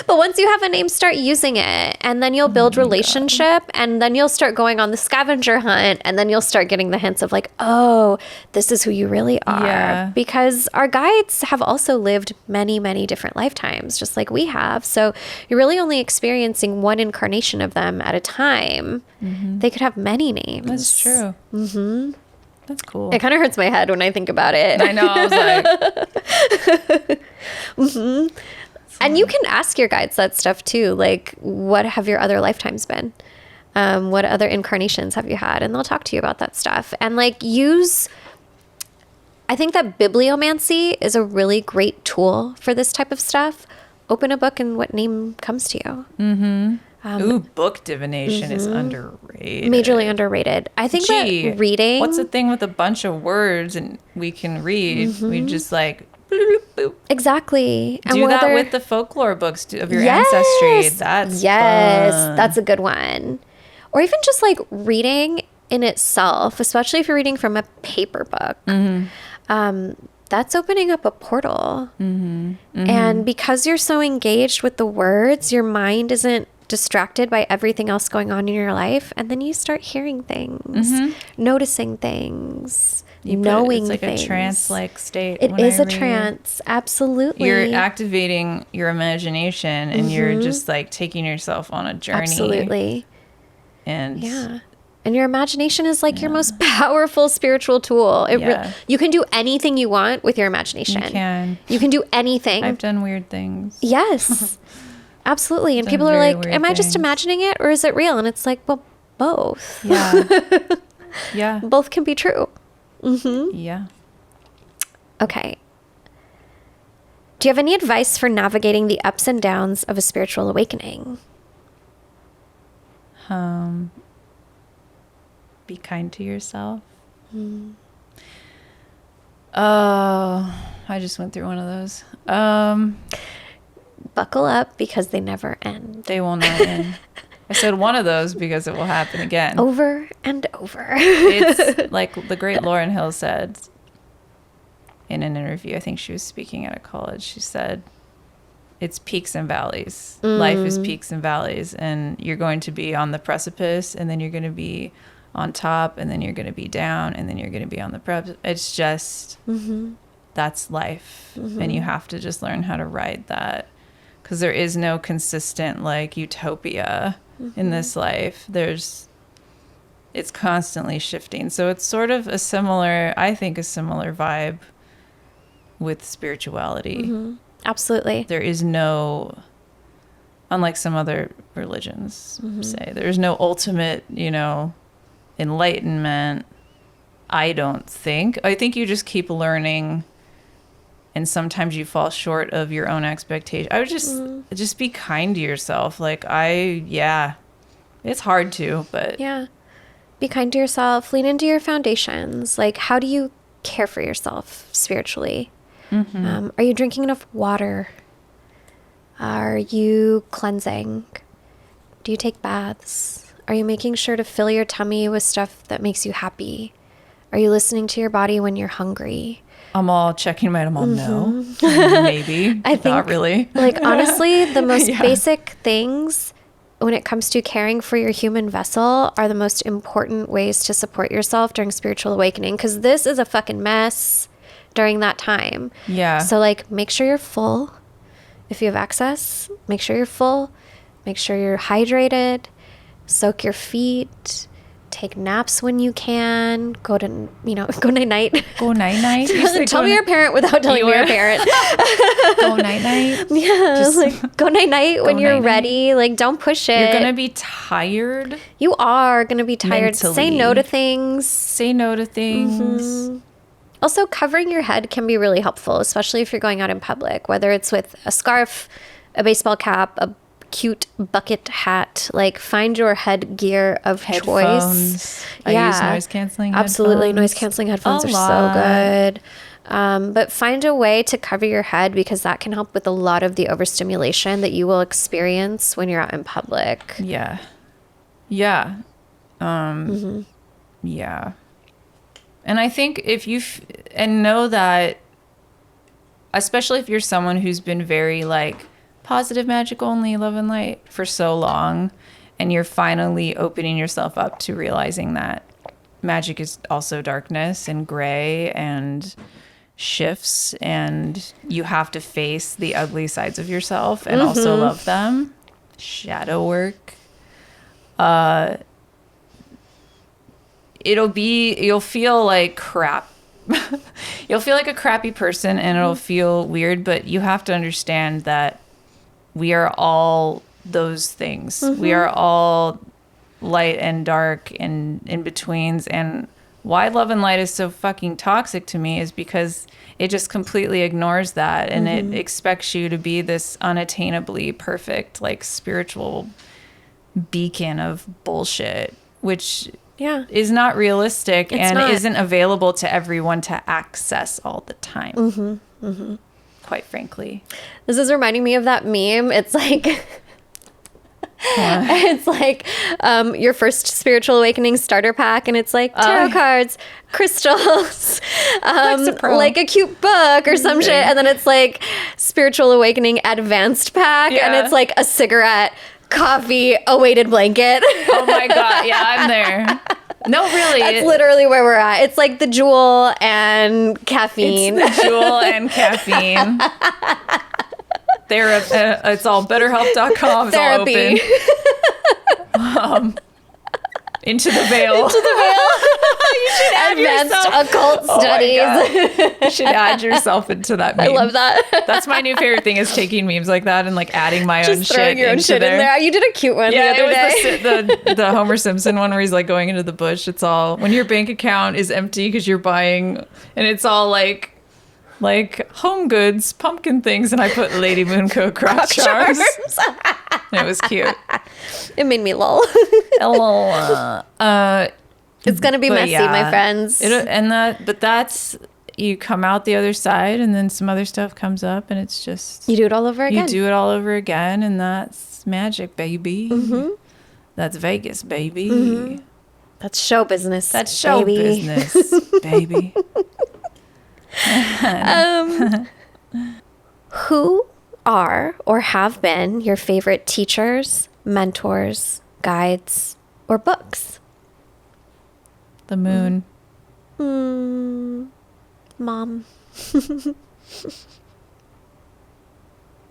But once you have a name, start using it, and then you'll build relationship, and then you'll start going on the scavenger hunt, and then you'll start getting the hints of like, oh, this is who you really are. Yeah. Because our guides have also lived many, many different lifetimes, just like we have. So you're really only experiencing one incarnation of them at a time. They could have many names. That's true. Mm-hmm. That's cool. It kind of hurts my head when I think about it. I know. I was like, And you can ask your guides that stuff too. Like, what have your other lifetimes been? What other incarnations have you had? And they'll talk to you about that stuff. And like, I think that bibliomancy is a really great tool for this type of stuff. Open a book and what name comes to you. ooh, book divination is underrated. Majorly underrated. I think that reading. What's the thing with a bunch of words and we can read? We just like bloop, bloop, bloop. Exactly. And Do that with the folklore books of your ancestry. That's fun. That's a good one. Or even just like reading in itself, especially if you're reading from a paper book. That's opening up a portal. And because you're so engaged with the words, your mind isn't distracted by everything else going on in your life, and then you start hearing things, noticing things, knowing it's like things. a trance-like state. It when is I a read. trance, absolutely. You're activating your imagination, and you're just like taking yourself on a journey. Absolutely. And Yeah. And your imagination is like your most powerful spiritual tool. You can do anything you want with your imagination. you can. You can do anything. I've done weird things. Yes. Absolutely. And Done people are very like, weird am I just things. imagining it or is it real? And it's like, well, both. Yeah. Yeah. Both can be true. Yeah. Okay. Do you have any advice for navigating the ups and downs of a spiritual awakening? Be kind to yourself. Oh, I just went through one of those. Buckle up because they never end. They will not end. I said one of those because it will happen again. Over and over. It's like the great Lauryn Hill said in an interview. I think she was speaking at a college. She said, it's peaks and valleys. Life is peaks and valleys. And you're going to be on the precipice, and then you're going to be on top, and then you're going to be down, and then you're going to be on the precipice. It's just, that's life. And you have to just learn how to ride that. Because there is no consistent, like, utopia in this life. It's constantly shifting. So it's sort of a similar vibe with spirituality. Absolutely. There is no, unlike some other religions say, there's no ultimate, enlightenment. I don't think. I think you just keep learning, and sometimes you fall short of your own expectation. I would just be kind to yourself. Like it's hard to, but Yeah. Be kind to yourself. Lean into your foundations. Like, how do you care for yourself spiritually? Are you drinking enough water? Are you cleansing? Do you take baths? Are you making sure to fill your tummy with stuff that makes you happy? Are you listening to your body when you're hungry? I'm all checking my, no, maybe. I think, not really. Like, honestly, the most basic things when it comes to caring for your human vessel are the most important ways to support yourself during spiritual awakening, because this is a fucking mess during that time. Yeah. So, like, make sure you're full. If you have access, make sure you're full. Make sure you're hydrated. Soak your feet. take naps when you can. Go to, go night-night. Go night-night? Tell me your parent without telling me your parent. Go night-night? Yeah, like, go night-night when you're ready. Like, don't push it. You're going to be tired. You are going to be tired. Mentally. Say no to things. Say no to things. Mm-hmm. Also, covering your head can be really helpful, especially if you're going out in public, whether it's with a scarf, a baseball cap, a cute bucket hat. Like, find your headgear of choice. I use noise-canceling headphones. Absolutely. Noise-canceling headphones are so good. But find a way to cover your head, because that can help with a lot of the overstimulation that you will experience when you're out in public. Yeah. Yeah. Yeah. And I think if and know that, especially if you're someone who's been very like positive, magic only, love and light for so long, and you're finally opening yourself up to realizing that magic is also darkness and gray and shifts, and you have to face the ugly sides of yourself and also love them. Shadow work. You'll feel like crap. You'll feel like a crappy person, and it'll feel weird, but you have to understand that we are all those things. We are all light and dark and in betweens. And why love and light is so fucking toxic to me is because it just completely ignores that, and it expects you to be this unattainably perfect, like, spiritual beacon of bullshit, which is not realistic and isn't available to everyone to access all the time. Quite frankly. This is reminding me of that meme. It's like it's like your first spiritual awakening starter pack, and it's like tarot cards, crystals, like a cute book or some shit, and then it's like spiritual awakening advanced pack, and it's like a cigarette, coffee, a weighted blanket. Oh my god, yeah, I'm there. No, really. That's literally where we're at. It's like the Jewel and caffeine. It's the Jewel and caffeine. It's all betterhelp.com. It's Therapy. all open. Into the veil. Into the veil. You should add Advanced occult studies. You should add yourself into that meme. I love that. That's my new favorite thing, is taking memes like that and like adding my own shit. Just throwing your own shit in there. You did a cute one the other day. The Homer Simpson one where he's like going into the bush. It's all when your bank account is empty because you're buying, and it's all like home goods, pumpkin things, and I put Lady Moonco croc charms. It was cute. It made me lol. It's gonna be messy, my friends. But that's, you come out the other side, and then some other stuff comes up, and it's just you do it all over again. You do it all over again, and that's magic, baby. That's Vegas, baby. That's show business. That's show business, baby. Who are or have been your favorite teachers, mentors, guides, or books? The moon. Mom.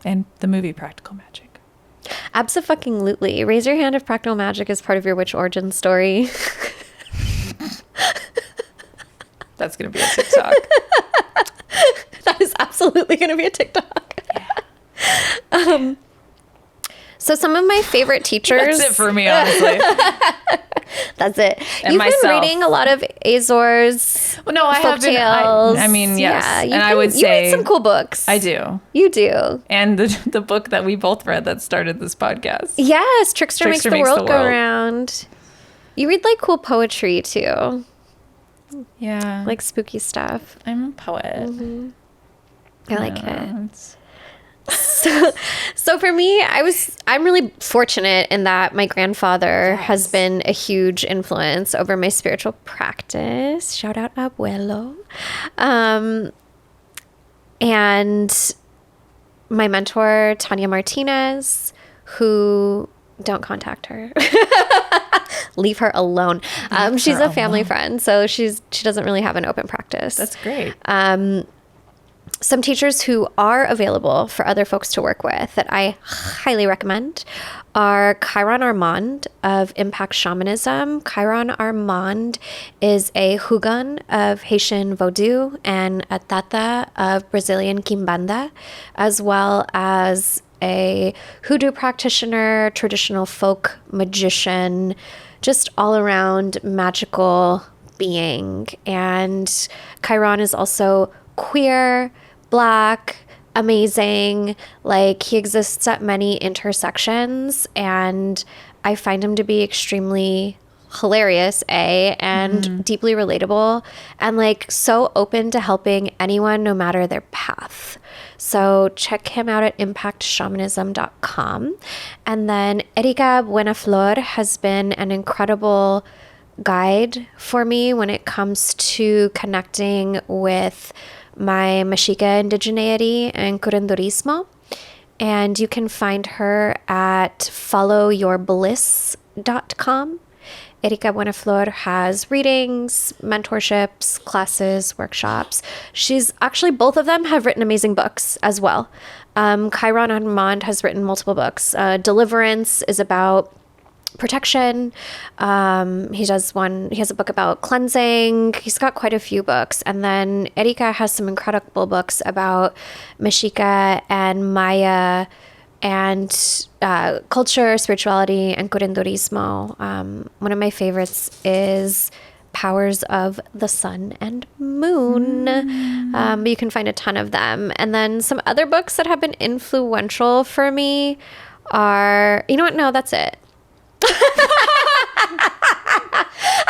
And the movie Practical Magic. Abso-fucking-lutely. Raise your hand if Practical Magic is part of your witch origin story. That's going to be a TikTok. That is absolutely going to be a TikTok. Yeah. So some of my favorite teachers. That's it for me, honestly. That's it. And You've myself. been reading a lot of Azor's. Well, no, I have been. I mean, yes. Yeah, and I would say. You read some cool books. I do. You do. And the book that we both read that started this podcast. Yes, Trickster Makes the World Go Round. You read like cool poetry too. Yeah. Like spooky stuff. I'm a poet. I like it. So for me, I'm really fortunate in that my grandfather has been a huge influence over my spiritual practice. Shout out abuelo. And my mentor, Tanya Martinez, who, don't contact her. Leave her alone. She's a family friend, so she doesn't really have an open practice. That's great. Some teachers who are available for other folks to work with that I highly recommend are Chiron Armand of Impact Shamanism. Chiron Armand is a Hugon of Haitian Vodou and a Tata of Brazilian Kimbanda, as well as a hoodoo practitioner, traditional folk magician, just all around magical being. And Chiron is also queer, Black, amazing. Like, he exists at many intersections, and I find him to be extremely hilarious, and deeply relatable, and like so open to helping anyone no matter their path. So check him out at impactshamanism.com. And then Erika Buenaflor has been an incredible guide for me when it comes to connecting with my Mexica indigeneity and curanderismo. And you can find her at followyourbliss.com. Erika Buenaflor has readings, mentorships, classes, workshops. She's actually, both of them have written amazing books as well. Chiron Armand has written multiple books. Deliverance is about protection. He has a book about cleansing. He's got quite a few books. And then Erika has some incredible books about Mexica and Maya and culture, spirituality, and curanderismo. One of my favorites is Powers of the Sun and Moon. But you can find a ton of them. And then some other books that have been influential for me are, you know what? No, that's it.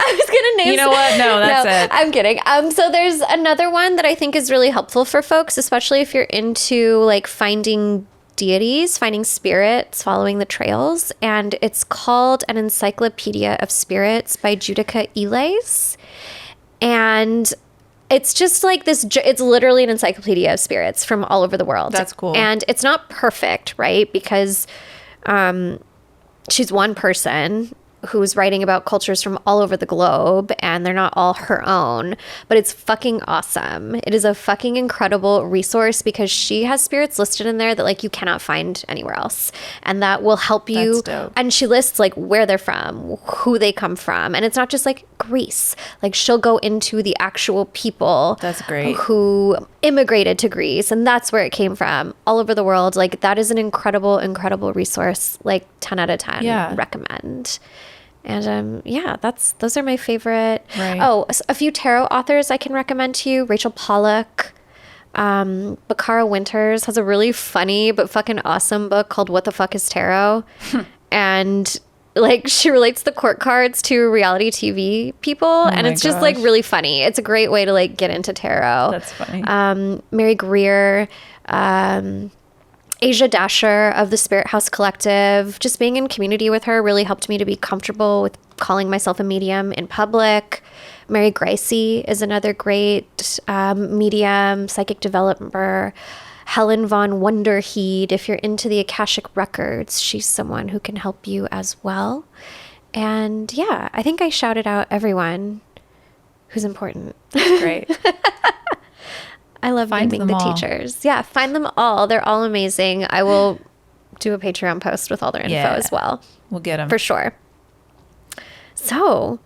I was gonna name. You know what? No, that's it. I'm kidding. So there's another one that I think is really helpful for folks, especially if you're into like finding deities, finding spirits, following the trails, and it's called An Encyclopedia of Spirits by Judica Elias. And it's just like this, it's literally an encyclopedia of spirits from all over the world. That's cool. And it's not perfect, right? Because she's one person who's writing about cultures from all over the globe, and they're not all her own, but it's fucking awesome. It is a fucking incredible resource because she has spirits listed in there that like you cannot find anywhere else, and that will help you. That's dope. And she lists like where they're from, who they come from, and it's not just like Greece. Like, she'll go into the actual people. That's great. Who immigrated to Greece, and that's where it came from, all over the world. Like, that is an incredible resource. Like, 10 out of 10. Yeah. Recommend. And yeah, those are my favorite. Right. Oh, a few tarot authors I can recommend to you. Rachel Pollack. Bakara Winters has a really funny but fucking awesome book called What the Fuck is Tarot? And like, she relates the court cards to reality TV people, and it's just like really funny. It's a great way to like get into tarot. That's funny. Mary Greer, Asia Dasher of the Spirit House Collective. Just being in community with her really helped me to be comfortable with calling myself a medium in public. Mary Gracie is another great medium, psychic developer. Helen von Wunderheed, if you're into the Akashic Records, she's someone who can help you as well. And yeah, I think I shouted out everyone who's important. Great. I love naming the teachers. Yeah, find them all. They're all amazing. I will do a Patreon post with all their info as well. We'll get them. For sure. So,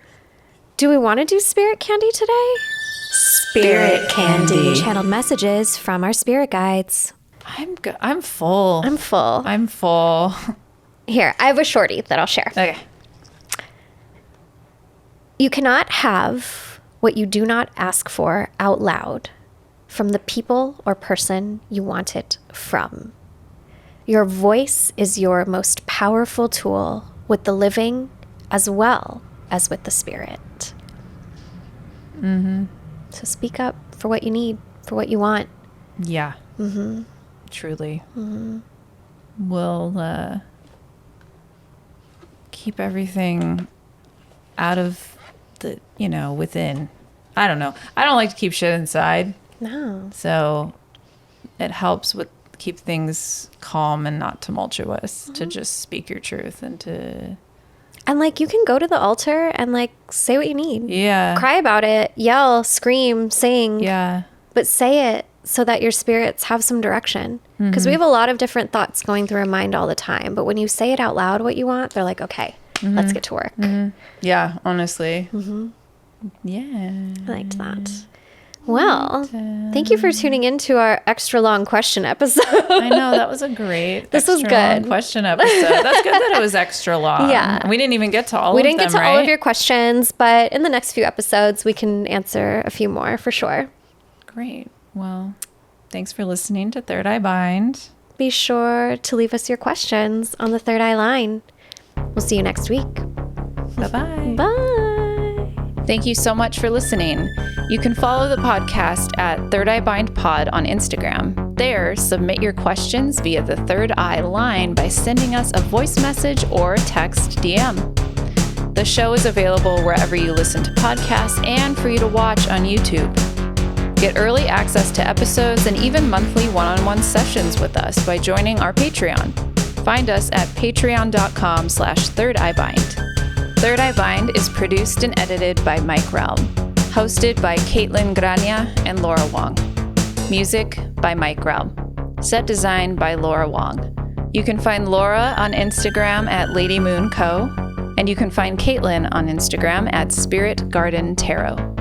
do we want to do spirit candy today? Spirit candy. Channeled messages from our spirit guides. I'm good. I'm full. I'm full. Here, I have a shorty that I'll share. Okay. You cannot have what you do not ask for out loud from the people or person you want it from. Your voice is your most powerful tool with the living as well as with the spirit. So speak up for what you need, for what you want. Yeah. Truly. We'll keep everything out of the, within. I don't know. I don't like to keep shit inside. No. So it helps with keep things calm and not tumultuous to just speak your truth and like, you can go to the altar and like say what you need. Yeah. Cry about it, yell, scream, sing. Yeah. But say it. so that your spirits have some direction. Because we have a lot of different thoughts going through our mind all the time. But when you say it out loud what you want, they're like, okay, let's get to work. Yeah, honestly. Yeah. I liked that. Well, thank you for tuning into our extra long question episode. I know, that was a great This was extra long good. question episode. That's good that it was extra long. Yeah. We didn't even get to all of them, We didn't get to all of right? your questions, but in the next few episodes, we can answer a few more for sure. Great. Well, thanks for listening to Third Eye Bind. Be sure to leave us your questions on the Third Eye line. We'll see you next week. Bye-bye. Bye. Thank you so much for listening. You can follow the podcast at Third Eye Bind Pod on Instagram. There, submit your questions via the Third Eye line by sending us a voice message or text DM. The show is available wherever you listen to podcasts and for you to watch on YouTube. Get early access to episodes and even monthly one-on-one sessions with us by joining our Patreon. Find us at patreon.com/thirdeyebind. Third Eye Bind is produced and edited by Mike Realm. Hosted by Caitlin Grania and Laura Wong. Music by Mike Realm. Set design by Laura Wong. You can find Laura on Instagram at Lady Moon Co. And you can find Caitlin on Instagram at Spirit Garden Tarot.